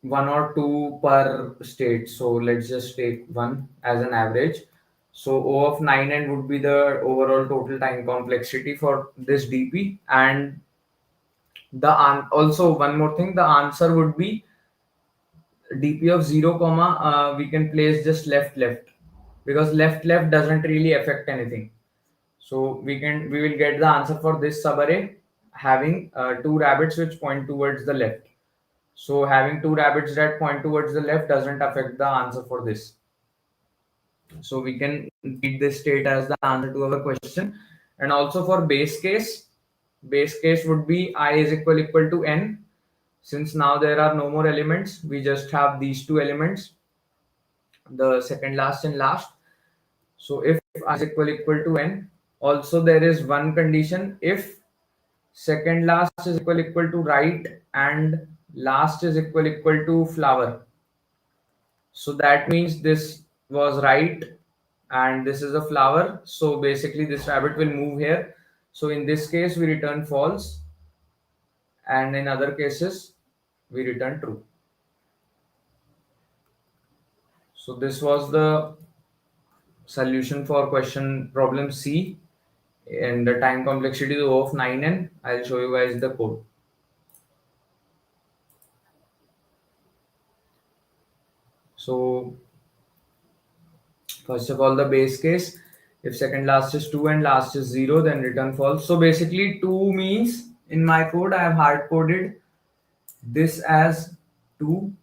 1 or 2 per state, so let's just take 1 as an average. So O of 9n would be the overall total time complexity for this dp. And the also one more thing, the answer would be dp of 0 comma, we can place just left, because left doesn't really affect anything. So we will get the answer for this subarray having 2 rabbits which point towards the left. So having 2 rabbits that point towards the left doesn't affect the answer for this. So we can treat this state as the answer to our question. And also for base case would be I is equal to n. Since now there are no more elements, we just have these two elements, the second last and last. So if I is equal to n, also there is one condition: if second last is equal to right and last is equal to flower. So that means this was right and this is a flower. So basically this rabbit will move here. So in this case we return false, and in other cases we return true. So this was the solution for question problem C, and the time complexity is O of 9n. I'll show you guys the code. So first of all, the base case, if second last is 2 and last is 0, then return false. So basically 2 means, in my code I have hard coded this as 2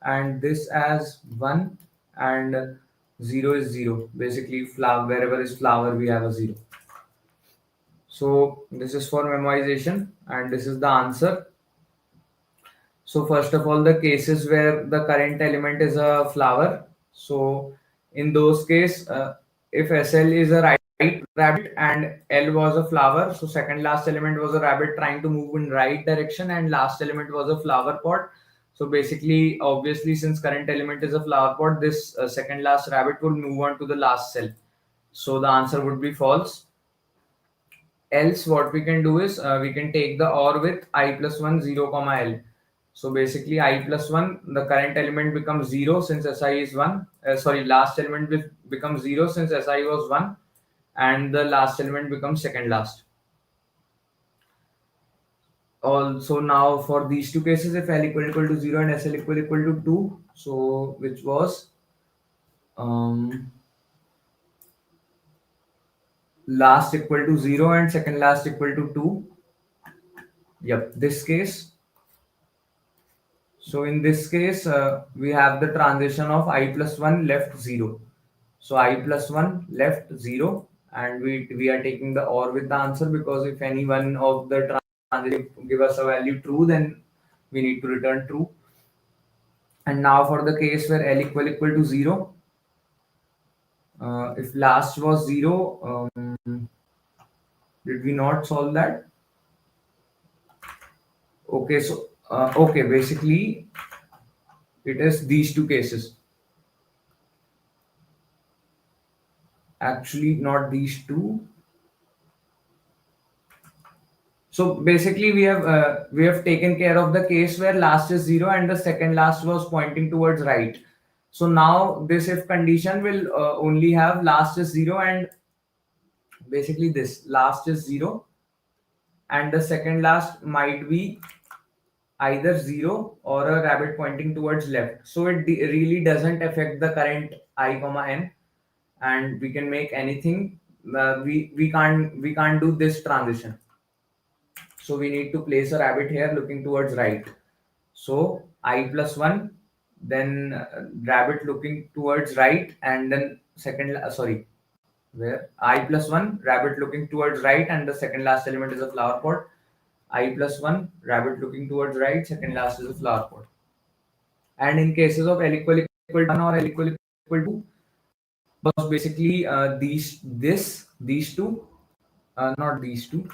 and this as 1, and 0 is 0. Basically flower, wherever is flower we have a 0. So this is for memorization and this is the answer. So first of all, the cases where the current element is a flower. So in those case, if SL is a right rabbit and L was a flower, so second last element was a rabbit trying to move in right direction, and last element was a flower pot. So basically, obviously, since current element is a flower pot, this second last rabbit will move on to the last cell. So the answer would be false. Else what we can do is we can take the OR with I plus 1 0 comma L. So basically I plus 1, the current element becomes 0 since Si is 1. Last element becomes 0 since Si was 1, and the last element becomes second last. Also now for these two cases, if L equal to 0 and SL equal to 2, so which was last equal to 0 and second last equal to 2. Yep, this case. So in this case, we have the transition of I plus 1 left 0. So I plus 1 left 0, and we are taking the OR with the answer, because if any one of the transition give us a value true, then we need to return true. And now for the case where L equal to 0, if last was 0, did we not solve that? Okay, so okay, basically it is these two cases. Actually, not these two. So basically, we have taken care of the case where last is 0 and the second last was pointing towards right. So now this if condition will only have last is 0 and basically this last is 0, and the second last might be either 0 or a rabbit pointing towards left. So it really doesn't affect the current I comma n, and we can make anything. We can't do this transition. So we need to place a rabbit here looking towards right. So I plus 1, then rabbit looking towards right, and then where I plus 1, rabbit looking towards right, and the second last element is a flower pot. I plus 1, rabbit looking towards right, second last is a flower pot. And in cases of L equal to 1 or L equal to 2, was basically these two, not these two.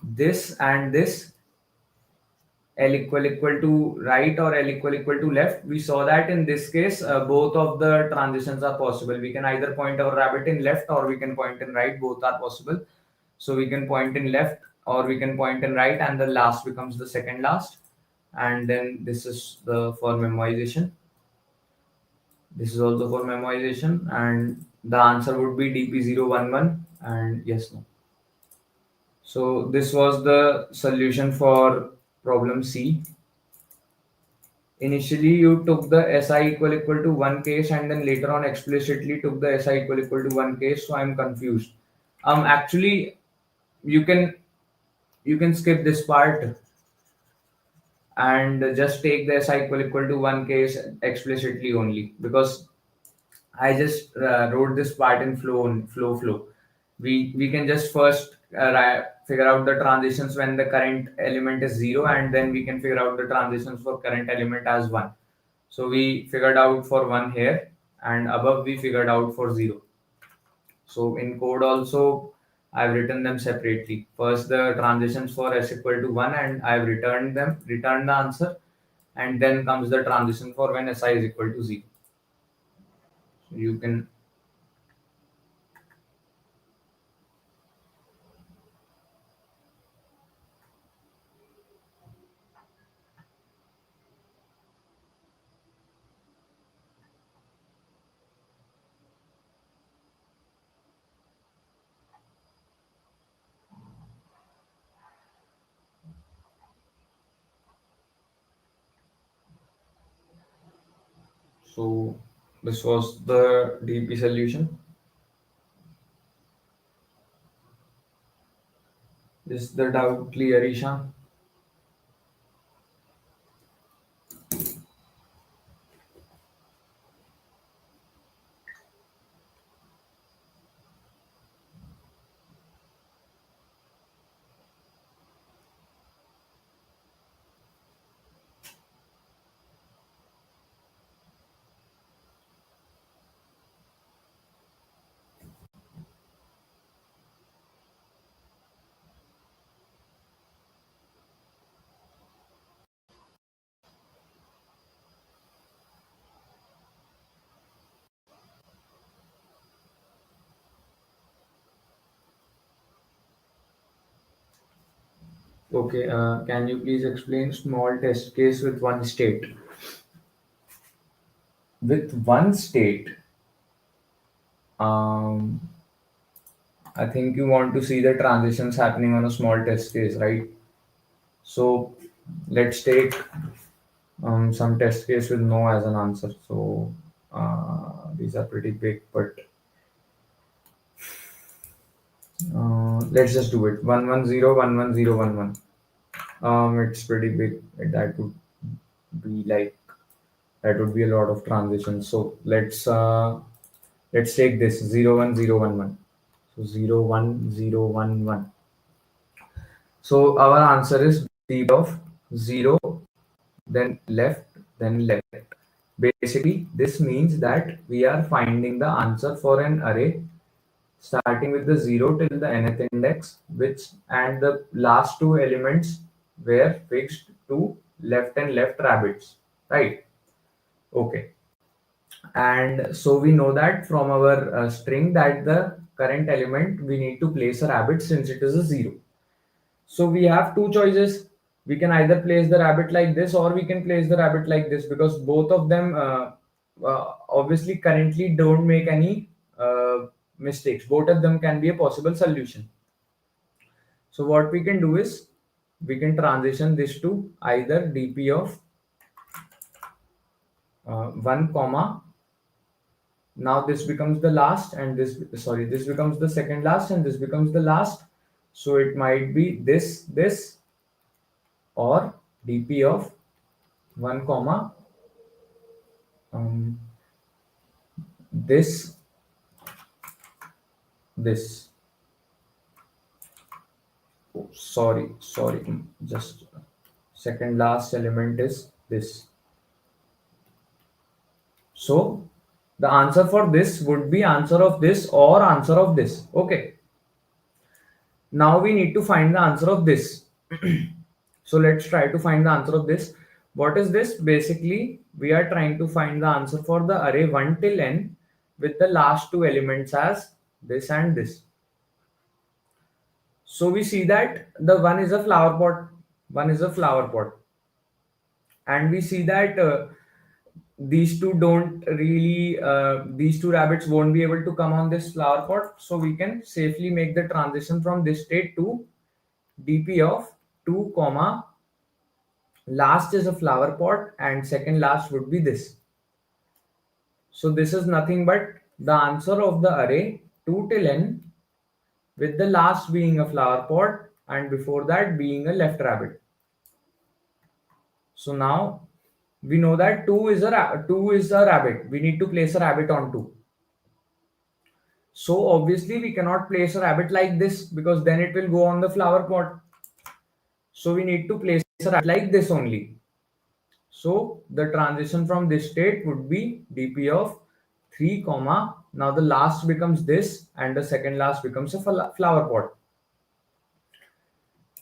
This and this, L equal to right or L equal to left. We saw that in this case, both of the transitions are possible. We can either point our rabbit in left or we can point in right. Both are possible. So we can point in left or we can point in right, and the last becomes the second last. And then this is the for memorization. This is also for memorization, and the answer would be DP011 and yes, no. So this was the solution for problem C. Initially, you took the SI equal to 1 case, and then later on explicitly took the SI equal to 1 case. So I'm confused. Actually, you can skip this part. and just take the SI equal to 1 case explicitly only, because I just wrote this part in flow. We can just first figure out the transitions when the current element is 0, and then we can figure out the transitions for current element as 1. So we figured out for 1 here, and above we figured out for 0. So in code also, I've written them separately. First the transitions for s equal to 1, and I've returned the answer, and then comes the transition for when si is equal to 0. So you can. So this was the DP solution. Is the doubt clear, Ishan? Okay, can you please explain small test case with one state? With one state, um, I think you want to see the transitions happening on a small test case, right? So let's take some test case with no as an answer. So these are pretty big, but let's just do it. 110 110 11. It's pretty big. Be like that would be a lot of transitions. So let's take this 01011. So 01011. So our answer is D of 0, then left, then left. Basically, this means that we are finding the answer for an array starting with the 0 till the nth index, which and the last two elements were fixed to left and left rabbits, right? Okay. And so we know that from our string that the current element we need to place a rabbit since it is a 0. So we have two choices. We can either place the rabbit like this, or we can place the rabbit like this, because both of them obviously currently don't make any mistakes. Both of them can be a possible solution. So what we can do is we can transition this to either dp of 1 comma. Now this becomes the last, and this becomes the second last, and this becomes the last. So it might be this, or dp of 1 comma um, this this. Oh, sorry, just second last element is this. So the answer for this would be answer of this or answer of this. Okay, now we need to find the answer of this. So let's try to find the answer of this. What is this? Basically, we are trying to find the answer for the array 1 till n with the last two elements as this and this. So we see that the one is a flower pot, and we see that these two don't really these two rabbits won't be able to come on this flower pot. So we can safely make the transition from this state to dp of 2 comma last is a flower pot and second last would be this. So this is nothing but the answer of the array 2 till n, with the last being a flower pot and before that being a left rabbit. So now we know that 2 is a rabbit. We need to place a rabbit on 2. So obviously we cannot place a rabbit like this because then it will go on the flower pot. So we need to place a rabbit like this only. So the transition from this state would be dp of 3 comma. Now the last becomes this and the second last becomes a flower pot.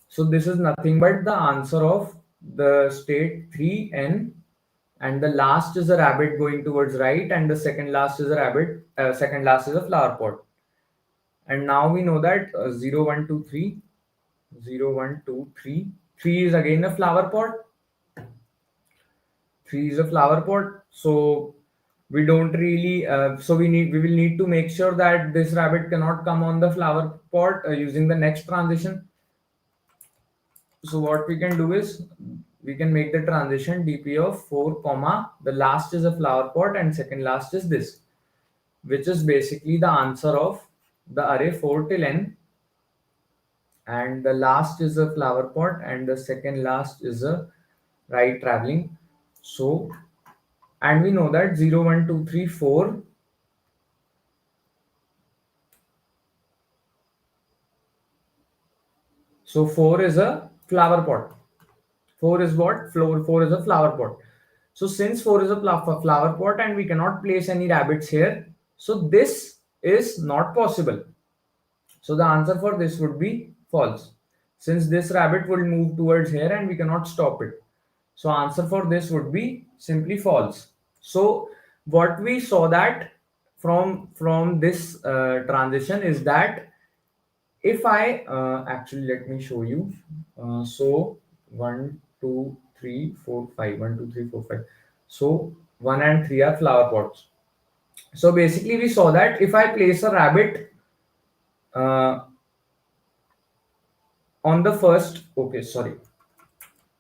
So this is nothing but the answer of the state 3n, and the last is a rabbit going towards right, and the second last is a rabbit, second last is a flower pot. And now we know that 0, 1, 2, 3, 0, 1, 2, 3. 3 is again a flower pot. 3 is a flower pot. So we don't really, we will need to make sure that this rabbit cannot come on the flower pot using the next transition. So what we can do is we can make the transition dp of 4 comma, the last is a flower pot and second last is this, which is basically the answer of the array 4 till n, and the last is a flower pot and the second last is a right traveling. So, and we know that 0, 1, 2, 3, 4. So 4 is a flower pot. 4 is what? 4 is a flower pot. So since 4 is a flower pot and we cannot place any rabbits here, so this is not possible. So the answer for this would be false, since this rabbit will move towards here and we cannot stop it. So answer for this would be simply false. So what we saw that from this transition is that if I actually, let me show you. So 1, 2, 3, 4, 5. 1, 2, 3, 4, 5. So 1 and 3 are flower pots. So basically we saw that if I place a rabbit on the first, okay, sorry,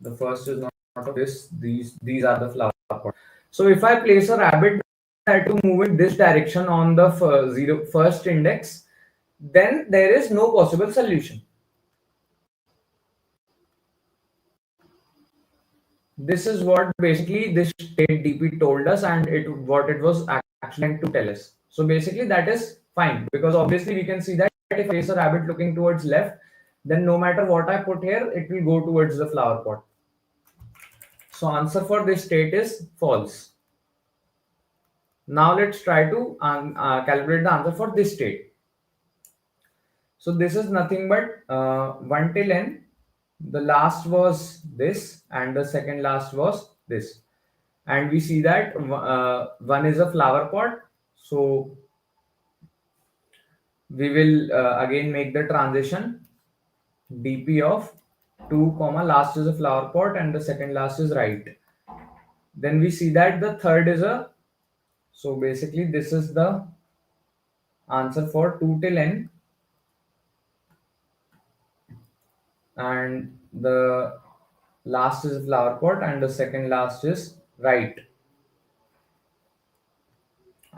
the first is not this, these are the flower pots. So if I place a rabbit to move in this direction on the first index, then there is no possible solution. This is what basically this state dp told us, and what it was actually meant to tell us. So basically that is fine, because obviously we can see that if I place a rabbit looking towards left, then no matter what I put here, it will go towards the flower pot. So answer for this state is false. Now let's try to calculate the answer for this state. So this is nothing but 1 till n. The last was this and the second last was this. And we see that 1 is a flower pot. So we will again make the transition dp of 2 comma, last is a flower pot and the second last is right. Then we see that the third is a, so basically this is the answer for 2 till n, and the last is a flower pot and the second last is right.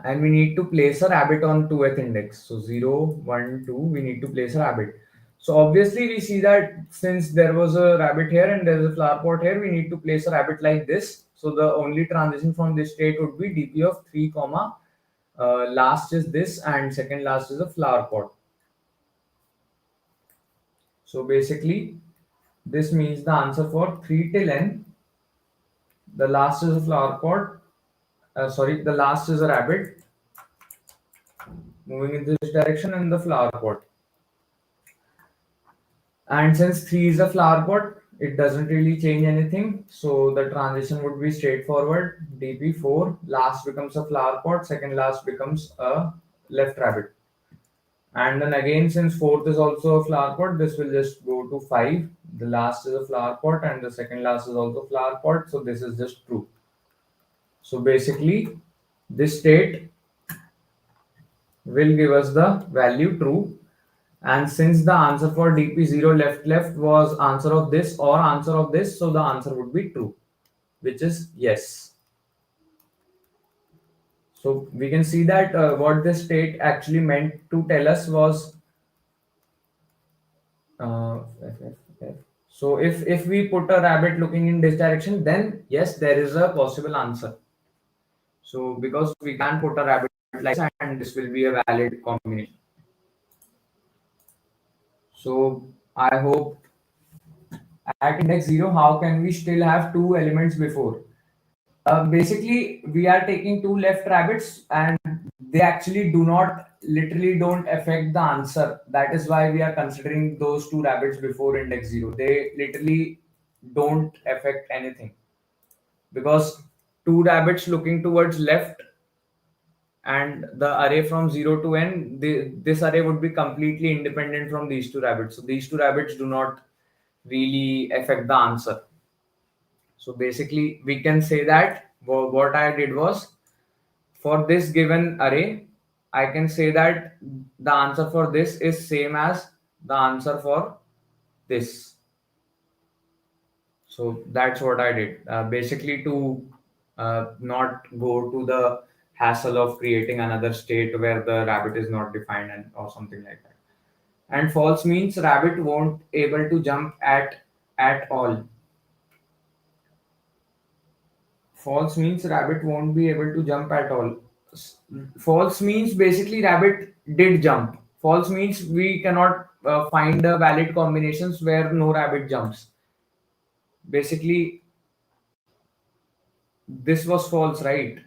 And we need to place a rabbit on 2th index. So 0, 1, 2, we need to place a rabbit. So obviously we see that since there was a rabbit here and there is a flower pot here, we need to place a rabbit like this. So the only transition from this state would be dp of 3 comma, last is this and second last is a flower pot. So basically this means the answer for 3 till n, the last is a flower pot, the last is a rabbit moving in this direction and the flower pot. And since 3 is a flower pot, it doesn't really change anything. So the transition would be straightforward. dp4, last becomes a flower pot, second last becomes a left rabbit. And then again, since 4th is also a flower pot, this will just go to 5. The last is a flower pot and the second last is also flower pot. So this is just true. So basically, this state will give us the value true. And since the answer for dp0 left was answer of this or answer of this, so the answer would be true, which is yes. So we can see that what this state actually meant to tell us was So if we put a rabbit looking in this direction, then yes, there is a possible answer. So because we can put a rabbit like this, and this will be a valid combination. So I hope at index 0, how can we still have two elements before? Basically, we are taking two left rabbits and they actually do not literally don't affect the answer. That is why we are considering those two rabbits before index 0. They literally don't affect anything because two rabbits looking towards left and the array from 0 to n, this array would be completely independent from these two rabbits. So these two rabbits do not really affect the answer. So basically, we can say that what I did was, for this given array, I can say that the answer for this is same as the answer for this. So that's what I did. Basically, to not go to the hassle of creating another state where the rabbit is not defined and or something like that. And false means rabbit won't able to jump at all. False means rabbit won't be able to jump at all. False means basically rabbit did jump. False means we cannot find the valid combinations where no rabbit jumps. Basically, this was false, right?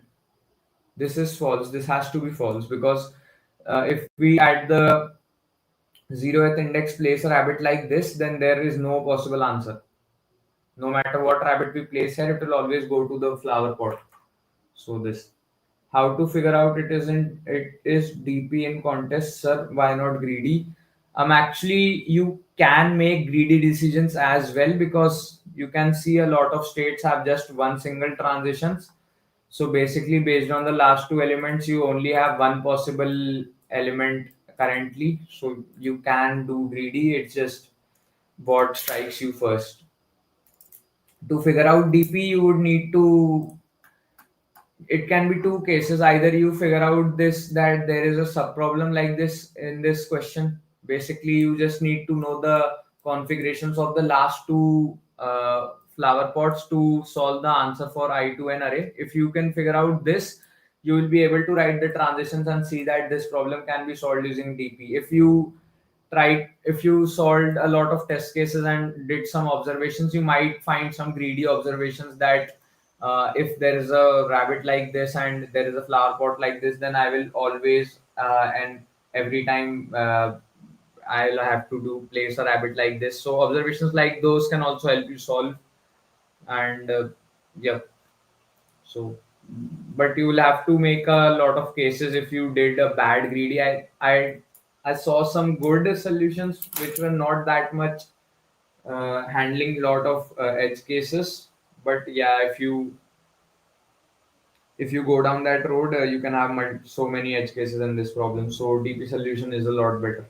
This is false. This has to be false because if we at the 0th index place a rabbit like this, then there is no possible answer. No matter what rabbit we place here, it will always go to the flower pot. So this. How to figure out it is DP in contest, sir? Why not greedy? Actually, you can make greedy decisions as well because you can see a lot of states have just one single transitions. So basically, based on the last two elements, you only have one possible element currently. So you can do greedy. It's just what strikes you first. To figure out DP, you would need to, it can be two cases. Either you figure out this that there is a sub problem like this in this question. Basically, you just need to know the configurations of the last two flower pots to solve the answer for I to n array. If you can figure out this, you will be able to write the transitions and see that this problem can be solved using DP. If you solved a lot of test cases and did some observations, you might find some greedy observations that if there is a rabbit like this and there is a flower pot like this, then I will always and every time I'll have to do place a rabbit like this. So observations like those can also help you solve. And yeah, so but you will have to make a lot of cases if you did a bad greedy. I saw some good solutions which were not that much handling a lot of edge cases. But yeah, if you go down that road, you can have so many edge cases in this problem. So DP solution is a lot better.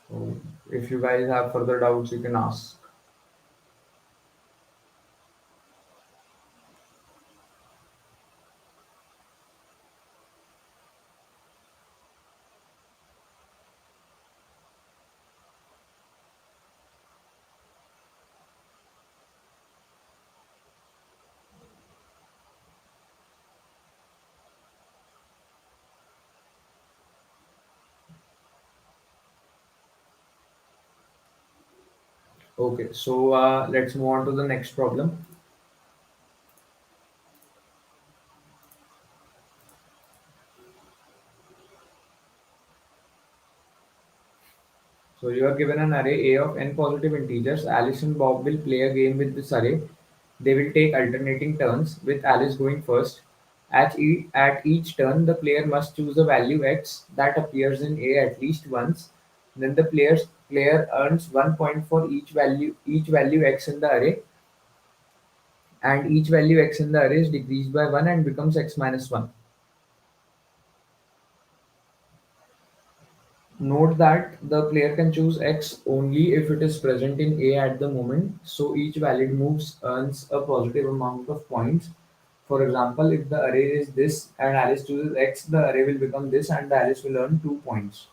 So if you guys have further doubts, you can ask. Okay, so let's move on to the next problem. So you are given an array A of n positive integers. Alice and Bob will play a game with this array. They will take alternating turns, with Alice going first. At each turn, the player must choose a value x that appears in A at least once. Then the player earns 1 point for each value x in the array, and each value x in the array is decreased by 1 and becomes x minus 1. Note that the player can choose X only if it is present in A at the moment, so each valid moves earns a positive amount of points. For example, if the array is this and Alice chooses X, the array will become this and Alice will earn 2 points.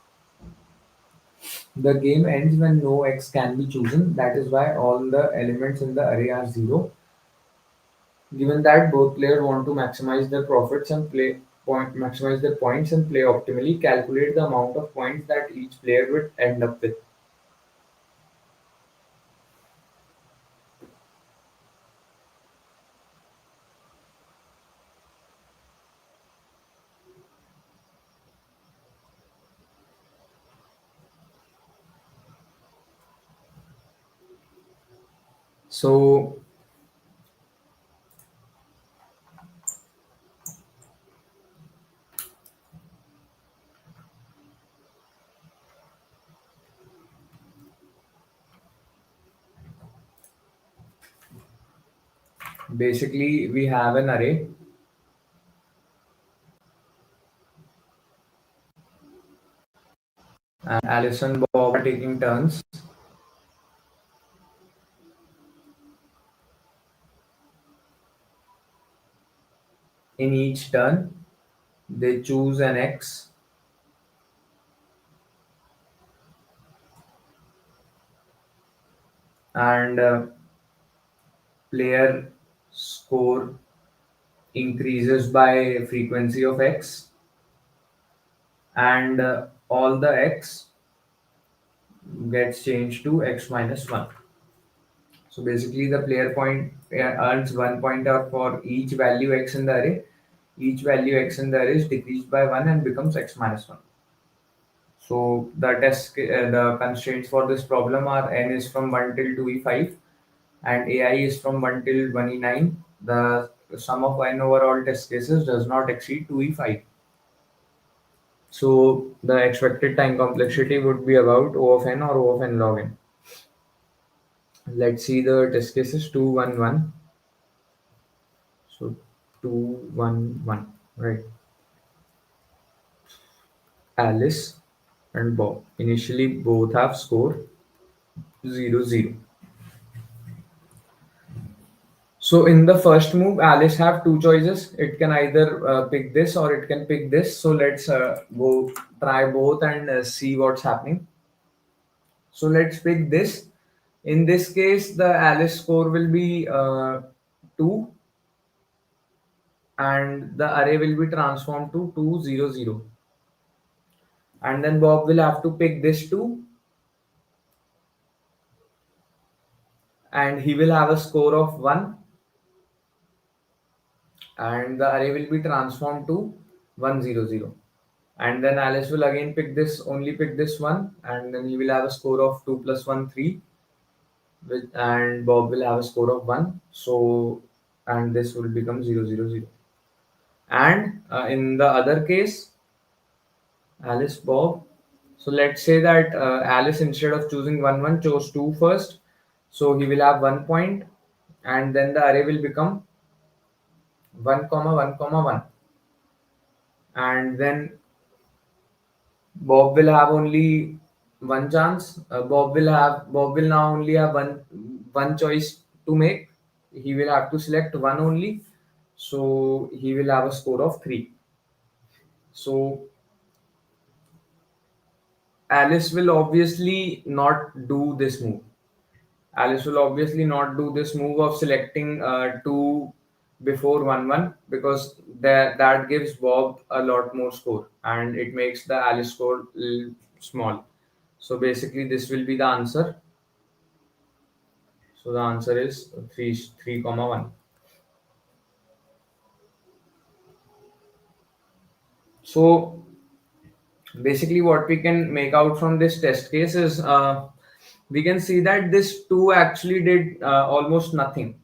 The game ends when no X can be chosen. That is why all the elements in the array are 0. Given that both players want to maximize their profits and maximize their points and play optimally, calculate the amount of points that each player would end up with. So basically, we have an array, and Alice and Bob are taking turns. In each turn, they choose an X, and player score increases by frequency of X, and all the X gets changed to X minus 1. So basically, the player point earns 1 point out for each value X in the array. Each value X in the array is decreased by 1 and becomes X minus 1. So the constraints for this problem are n is from 1 till 2e5 and AI is from 1 till 1e9. The sum of n overall test cases does not exceed 2e5. So the expected time complexity would be about O of n or O of n log n. Let's see the test cases 2, 1, 1. So 2, 1, 1, right? Alice and Bob initially both have score 0, 0. So in the first move, Alice have two choices. It can either pick this or it can pick this. So let's go try both and see what's happening. So let's pick this. In this case, the Alice score will be 2 and the array will be transformed to 2, 0, 0. And then Bob will have to pick this 2 and he will have a score of 1 and the array will be transformed to 100, and then Alice will again pick this one and then he will have a score of 2 plus 1 3 and Bob will have a score of 1, so and this will become 000. And in the other case, Alice Bob, so let's say that Alice, instead of choosing 1 1, chose 2 first, so he will have 1 point and then the array will become 1 comma 1 comma 1, and then Bob will have only one chance. Bob will now only have one choice to make. He will have to select one only. So he will have a score of 3. So Alice will obviously not do this move. Alice will obviously not do this move of selecting 2 before 1 1 because that gives Bob a lot more score and it makes the Alice score small. So basically, this will be the answer. So the answer is 3 comma 1. So basically, what we can make out from this test case is we can see that this 2 actually did almost nothing.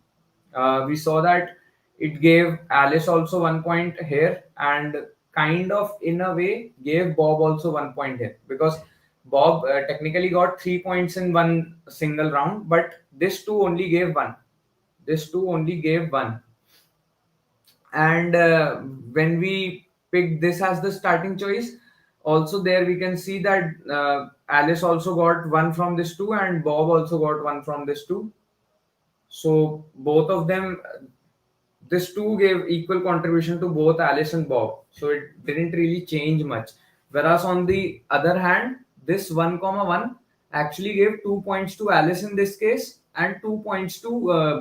We saw that it gave Alice also 1 point here and kind of in a way gave Bob also 1 point here because Bob technically got 3 points in one single round, but this 2 only gave 1. This 2 only gave 1. And when we pick this as the starting choice, also there we can see that Alice also got 1 from this 2 and Bob also got 1 from this 2. So both of them this 2 gave equal contribution to both Alice and Bob, so it didn't really change much. Whereas on the other hand, this 1 comma 1 actually gave 2 points to Alice in this case and 2 points to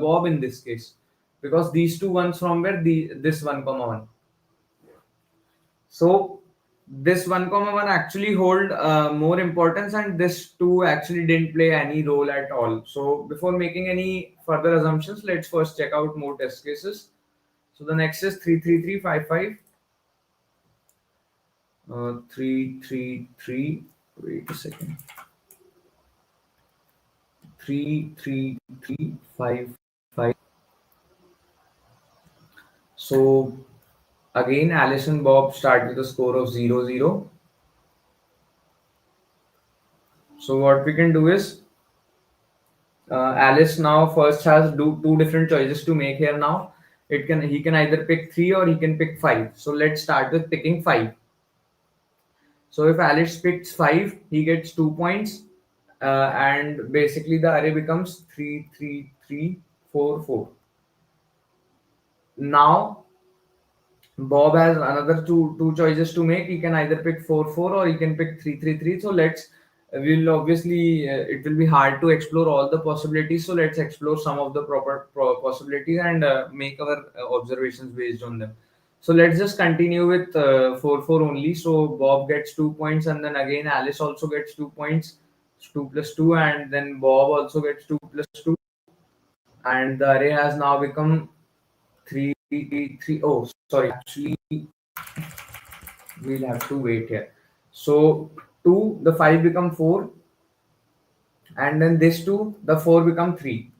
Bob in this case, because these two ones from where the this 1 comma 1. So this 1 comma 1 actually hold more importance, and this 2 actually didn't play any role at all. So before making any further assumptions, let's first check out more test cases. So the next is 33355. 333. Wait a second. 33355. So again, Alice and Bob start with a score of 0, 0. So what we can do is, Alice now first has two different choices to make here. Now he can either pick 3 or he can pick 5. So let's start with picking 5. So if Alice picks 5, he gets 2 points, and basically the array becomes 3, 3, 3, 4, 4. Now Bob has another two choices to make. He can either pick 4, 4 or he can pick 3, 3, 3. So we'll obviously, it will be hard to explore all the possibilities. So let's explore some of the possibilities and make our observations based on them. So let's just continue with 4, 4 only. So Bob gets 2 points, and then again Alice also gets 2 points, 2 plus 2, and then Bob also gets 2 plus 2. And the array has now become 3, 3, 3. Oh, sorry. Actually, we'll have to wait here. So 2, the 5 become 4, and then this 2, the 4 become 3.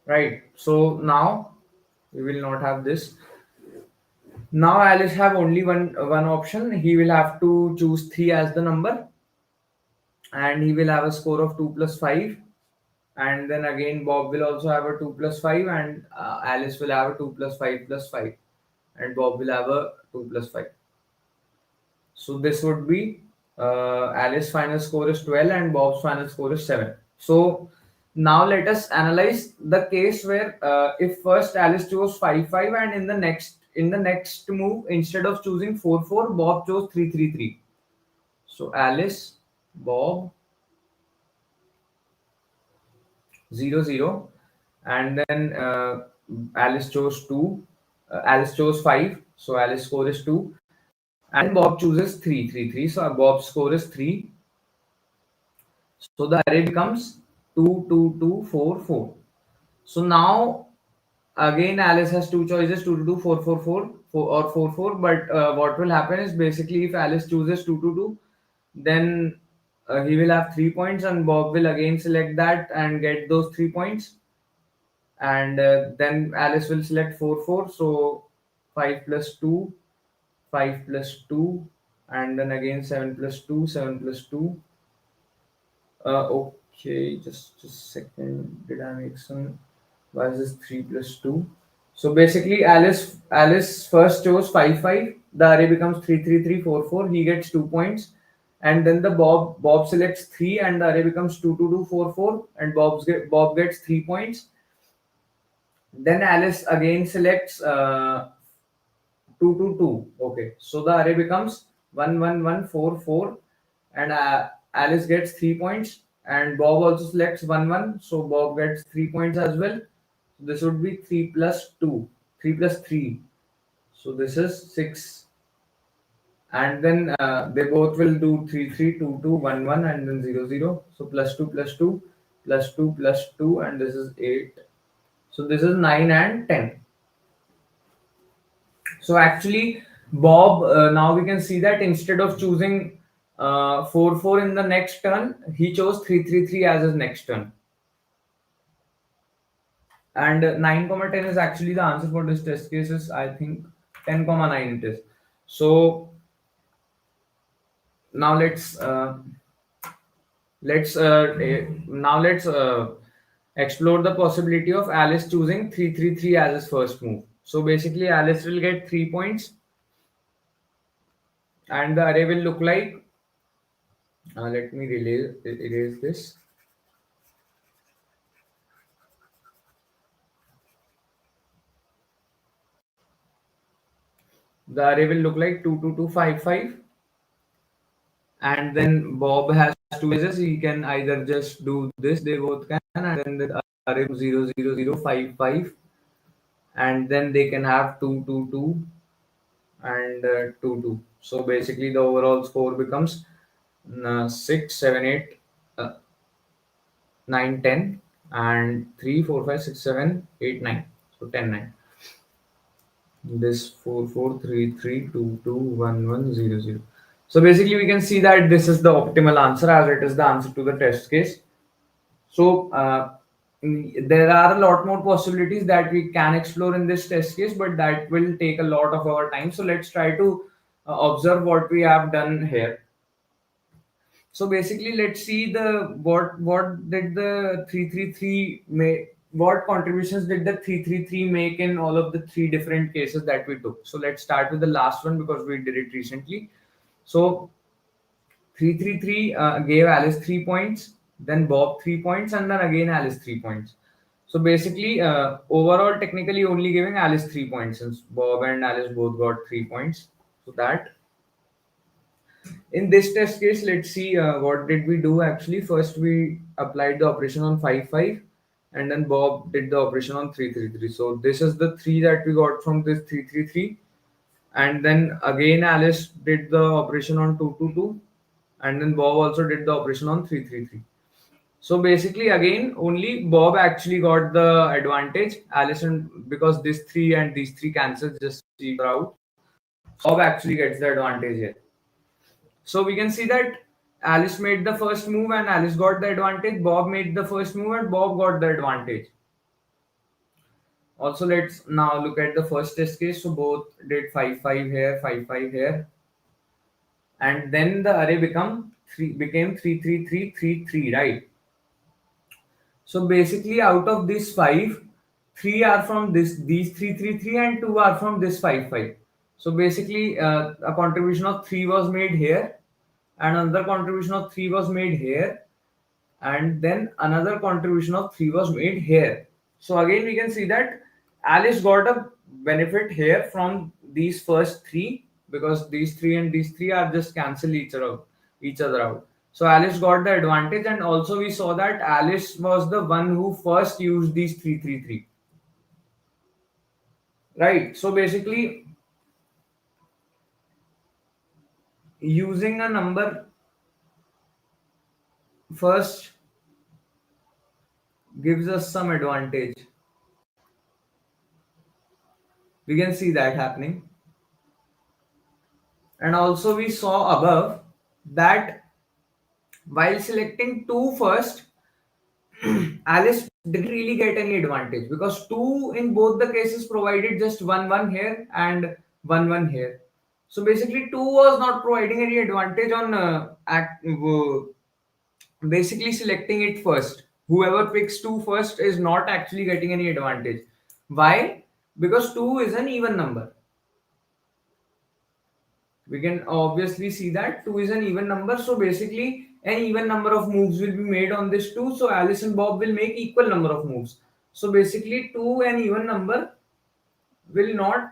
Right. So now we will not have this. Now Alice have only one option. He will have to choose 3 as the number, and he will have a score of 2 plus 5. And then again Bob will also have a 2 plus 5, and Alice will have a 2 plus 5 plus 5, and Bob will have a 2 plus 5. So this would be, Alice's final score is 12 and Bob's final score is 7. So now let us analyze the case where, if first Alice chose 5, 5, and in the next move, instead of choosing 4, 4, Bob chose 3, 3, 3. So Alice, Bob, 0, 0, and then Alice chose 2. Alice chose 5, so Alice's score is 2. And Bob chooses 3, 3, 3. So Bob's score is 3. So the array becomes 2, 2, 2, 4, 4. So now again Alice has two choices, 2, 2, 2, 4, 4, 4, 4 or 4, 4. But what will happen is, basically, if Alice chooses 2, 2, 2, then he will have 3 points, and Bob will again select that and get those 3 points. And then Alice will select 4, 4. So 5 plus 2, 5 plus 2, and then again 7 plus 2, 7 plus 2. Okay, just a second. Did I make some? Why is this 3 plus 2? So basically, Alice first chose 5, 5. The array becomes 3, 3, 3, 4, 4. He gets 2 points. And then the Bob selects 3, and the array becomes 2, 2, 2, 4, 4. And Bob gets 3 points. Then Alice again selects 2, 2, 2. Okay, so the array becomes 1, 1, 1, 4, 4. And Alice gets 3 points, and Bob also selects 1, 1. So Bob gets 3 points as well. So this would be 3 plus 2, 3 plus 3. So this is 6. And then they both will do 3, 3, 2, 2, 1, 1, and then 0, 0. So plus 2 plus 2 plus 2 plus 2, and this is 8. So this is 9 and 10. So actually, Bob, now we can see that instead of choosing 4, 4 in the next turn, he chose 3, 3, 3 as his next turn. And 9, 10 is actually the answer for this test case. Is, I think, 10, 9 it is. So now let's explore the possibility of Alice choosing 3, 3, 3 as his first move. So basically, Alice will get 3 points, and the array will look like, let me erase this. The array will look like 22255, and then Bob has two choices. He can either just do this, they both can, and then the array 00055, and then they can have 222 and 2 2. So basically the overall score becomes 6 7 8 uh, 9 10, and 3 4 5 6 7 8 9. So 10 9. This 4 4 3 3 2 2 1 1 0 0. So basically we can see that this is the optimal answer, as it is the answer to the test case. So there are a lot more possibilities that we can explore in this test case, but that will take a lot of our time. So let's try to observe what we have done here. So basically, let's see the what did the 333 make, what contributions did the 333 make in all of the three different cases that we took. So let's start with the last one because we did it recently. So 333 gave Alice 3 points, then Bob 3 points, and then again Alice 3 points. So basically, overall, technically only giving Alice 3 points, since Bob and Alice both got 3 points. So that in this test case, let's see what did we do actually. First, we applied the operation on 5 5, and then Bob did the operation on 333. So this is the 3 that we got from this 333, and then again Alice did the operation on 222, and then Bob also did the operation on 333. So basically, again, only Bob actually got the advantage. Allison, because this 3 and these 3 cancels just each other out. Bob actually gets the advantage here. So we can see that Alice made the first move and Alice got the advantage. Bob made the first move and Bob got the advantage. Also, let's now look at the first test case. So both did 5 5 here, 5 5 here, and then the array became 3 3 3 3 3, right? So basically, out of this 5, 3 are from these 3 3 3, and 2 are from this 5 5. So basically, a contribution of 3 was made here, and another contribution of 3 was made here, and then another contribution of 3 was made here. So again we can see that Alice got a benefit here from these first 3, because these 3 and these 3 are just cancel each other out. So Alice got the advantage, and also we saw that Alice was the one who first used these 333, right? So basically, using a number first gives us some advantage. We can see that happening. And also we saw above that while selecting 2 first, Alice didn't really get any advantage, because 2 in both the cases provided just 1 1 here and 1 1 here. So basically 2 was not providing any advantage on basically selecting it first. Whoever picks 2 first is not actually getting any advantage. Why? Because 2 is an even number. We can obviously see that 2 is an even number. So basically, an even number of moves will be made on this 2. So Alice and Bob will make equal number of moves. So basically, 2 an even number will not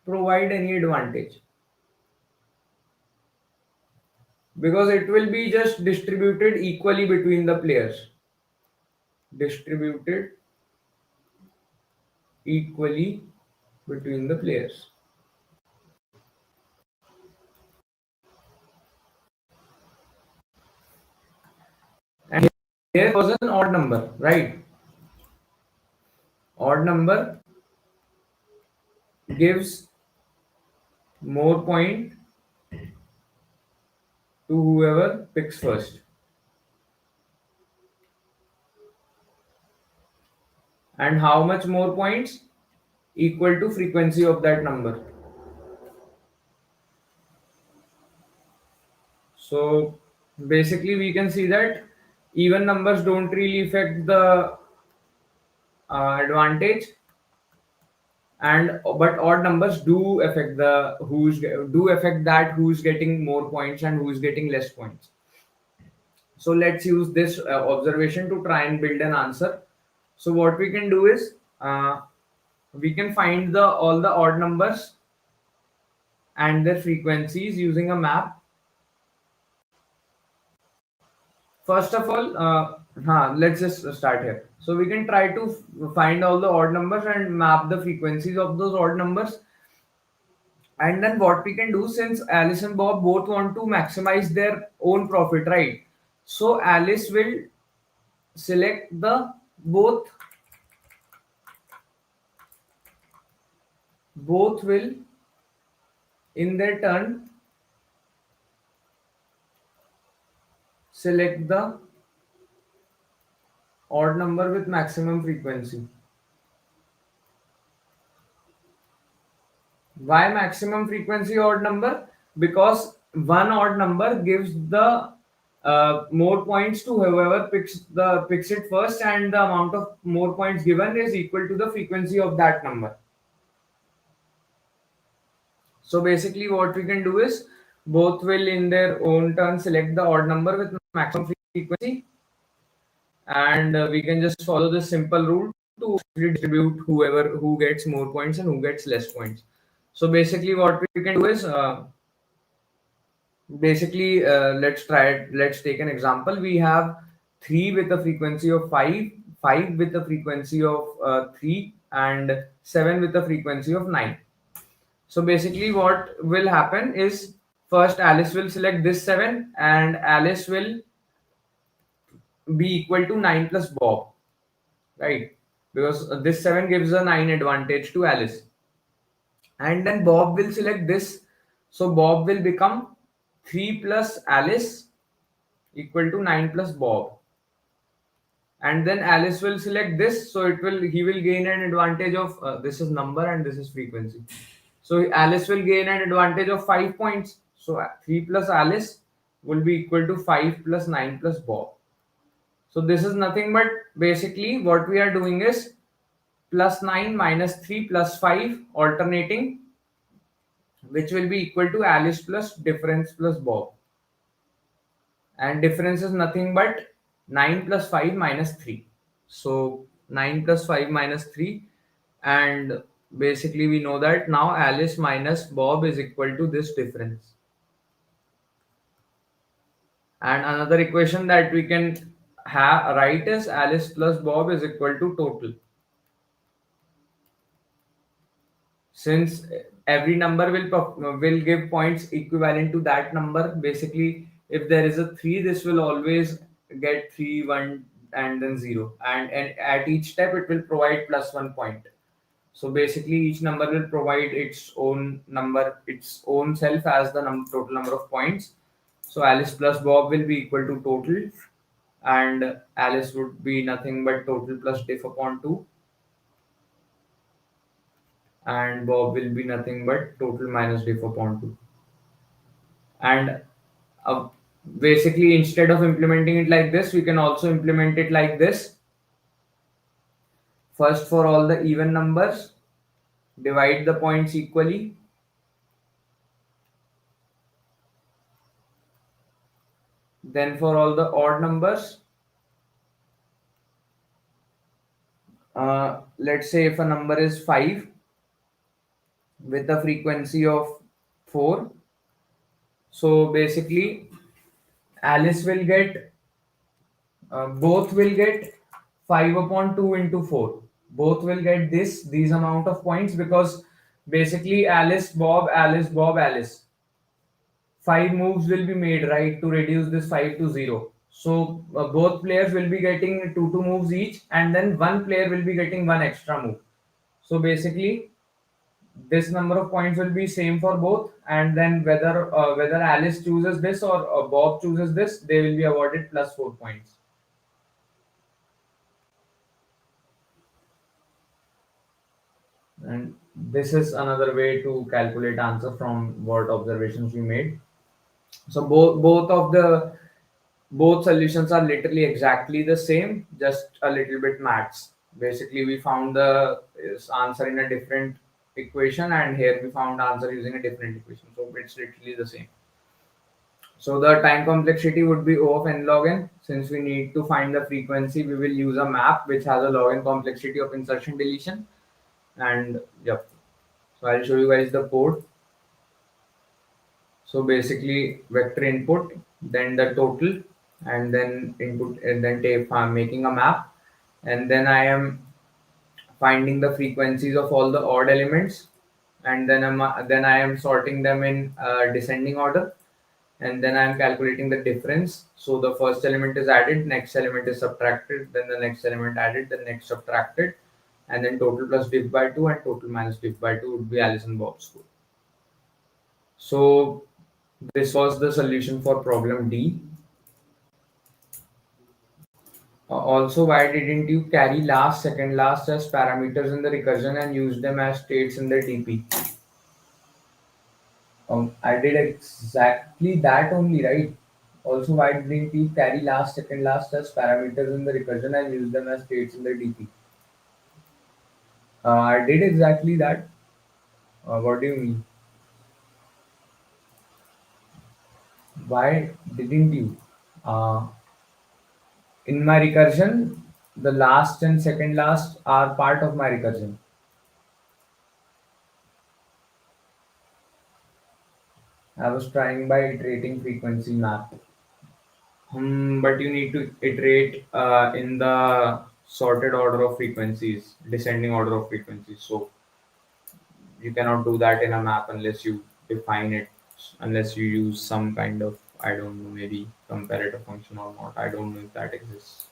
provide any advantage, because it will be just distributed equally between the players. Distributed equally between the players. And here was an odd number, right? Odd number gives more point to whoever picks first. And how much more points? Equal to frequency of that number. So basically we can see that even numbers don't really affect the advantage, and but odd numbers do affect the who's getting more points and who's getting less points. So let's use this observation to try and build an answer. So what we can do is we can find the all the odd numbers and their frequencies using a map. First of all, let's just start here. So we can try to find all the odd numbers and map the frequencies of those odd numbers. And then what we can do, since Alice and Bob both want to maximize their own profit, right? So Alice will select the both will in their turn select the odd number with maximum frequency. Why maximum frequency odd number? Because one odd number gives the more points to whoever picks it first, and the amount of more points given is equal to the frequency of that number. So basically, what we can do is both will in their own turn select the odd number with maximum frequency, and we can just follow this simple rule to distribute whoever who gets more points and who gets less points. So basically, what we can do is let's take an example. We have 3 with a frequency of 5, 5 with a frequency of 3, and 7 with a frequency of 9. So basically what will happen is, first Alice will select this 7, and Alice will be equal to 9 plus Bob, right? Because this 7 gives a 9 advantage to Alice. And then Bob will select this, so Bob will become 3 plus Alice equal to 9 plus Bob. And then Alice will select this, so he will gain an advantage of this is number and this is frequency. So Alice will gain an advantage of 5 points. So 3 plus Alice will be equal to 5 plus 9 plus Bob. So this is nothing but basically what we are doing is plus 9 minus 3 plus 5 alternating, which will be equal to Alice plus difference plus Bob. And difference is nothing but 9 plus 5 minus 3. So 9 plus 5 minus 3, and basically we know that now Alice minus Bob is equal to this difference. And another equation that we can write is Alice plus Bob is equal to total. Since every number will give points equivalent to that number, basically if there is a 3, this will always get 3, 1 and then 0, and at each step it will provide plus 1 point. So basically each number will provide its own number, its own self as the total number of points. So Alice plus Bob will be equal to total, and Alice would be nothing but total plus diff upon 2, and Bob will be nothing but total minus diff upon 2. And uh, basically instead of implementing it like this, we can also implement it like this. First, for all the even numbers, divide the points equally. Then for all the odd numbers, let's say if a number is 5 with a frequency of 4, so basically Alice will get both will get 5 upon 2 into 4. Both will get these amount of points, because basically Alice Bob, Alice Bob, Alice, 5 moves will be made, right, to reduce this 5 to 0. So both players will be getting 2 moves each, and then one player will be getting one extra move. So basically this number of points will be same for both, and then whether Alice chooses this or Bob chooses this, they will be awarded plus 4 points. And this is another way to calculate answer from what observations we made. So both solutions are literally exactly the same, just a little bit maths. Basically we found the answer in a different equation, and here we found answer using a different equation, so it's literally the same. So the time complexity would be O of n log n. Since we need to find the frequency, we will use a map which has a log n complexity of insertion deletion. And yep, so I'll show you guys the code. So basically vector input, then the total, and then input, and then tape I'm making a map, and then I am finding the frequencies of all the odd elements, and then I am sorting them in descending order, and then I am calculating the difference. So the first element is added, next element is subtracted, then the next element added, then next subtracted, and then total plus div by 2 and total minus div by 2 would be Alice and Bob's score. So this was the solution for problem D. Also, why didn't you carry last, second last as parameters in the recursion and use them as states in the DP? I did exactly that only, right? Also, why didn't you carry last, second last as parameters in the recursion and use them as states in the DP? I did exactly that. What do you mean? Why didn't you? Uh, in my recursion, the last and second last are part of my recursion. I was trying by iterating frequency map. But you need to iterate in the sorted order of frequencies, descending order of frequencies. So you cannot do that in a map unless you define it, unless you use some kind of, I don't know, maybe comparator function or not. I don't know if that exists.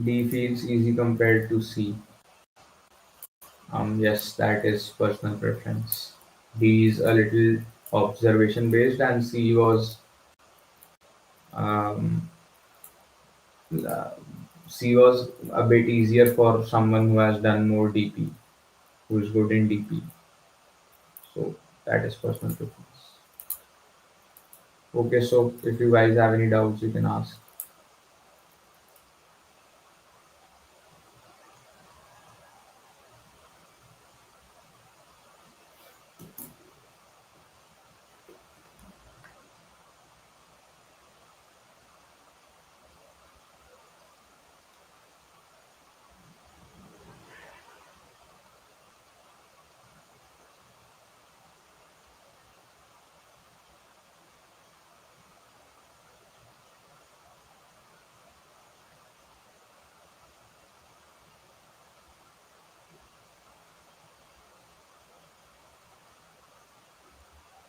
D feels easy compared to C. Yes, that is personal preference. D is a little observation based, and C was um, uh, C was a bit easier for someone who has done more DP, who is good in DP. So that is personal preference. Okay, so if you guys have any doubts, you can ask.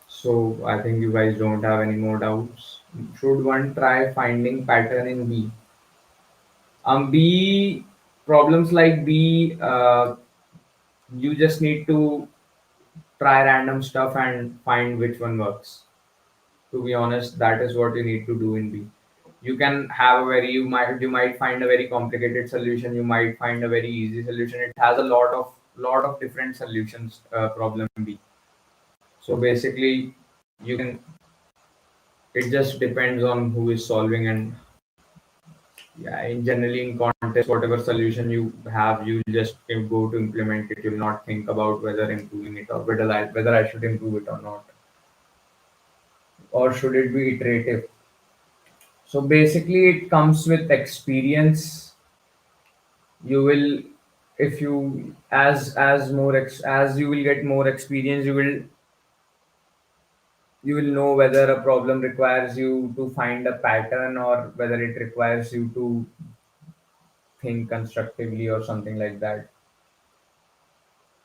So I think you guys don't have any more doubts. Should one try finding pattern in B? B problems like B, you just need to try random stuff and find which one works. To be honest, that is what you need to do in B. You can have a very, you might find a very complicated solution, you might find a very easy solution. It has a lot of different solutions, problem B. So basically, you can, it just depends on who is solving. And yeah, in generally in contest, whatever solution you have, you just go to implement it. You'll not think about whether improving it or whether I should improve it or not, or should it be iterative. So basically, it comes with experience. You will, if you as you will get more experience, you will know whether a problem requires you to find a pattern or whether it requires you to think constructively or something like that.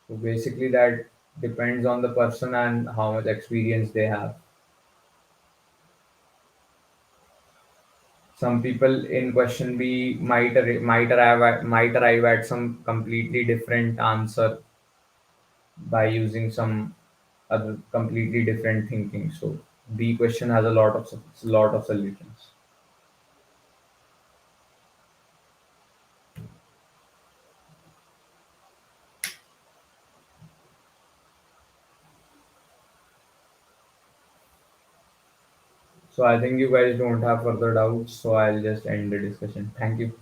So basically, that depends on the person and how much experience they have. Some people in question B might arrive at some completely different answer by using some other completely different thinking. So B question has a lot of solutions. So I think you guys don't have further doubts. So I'll just end the discussion. Thank you.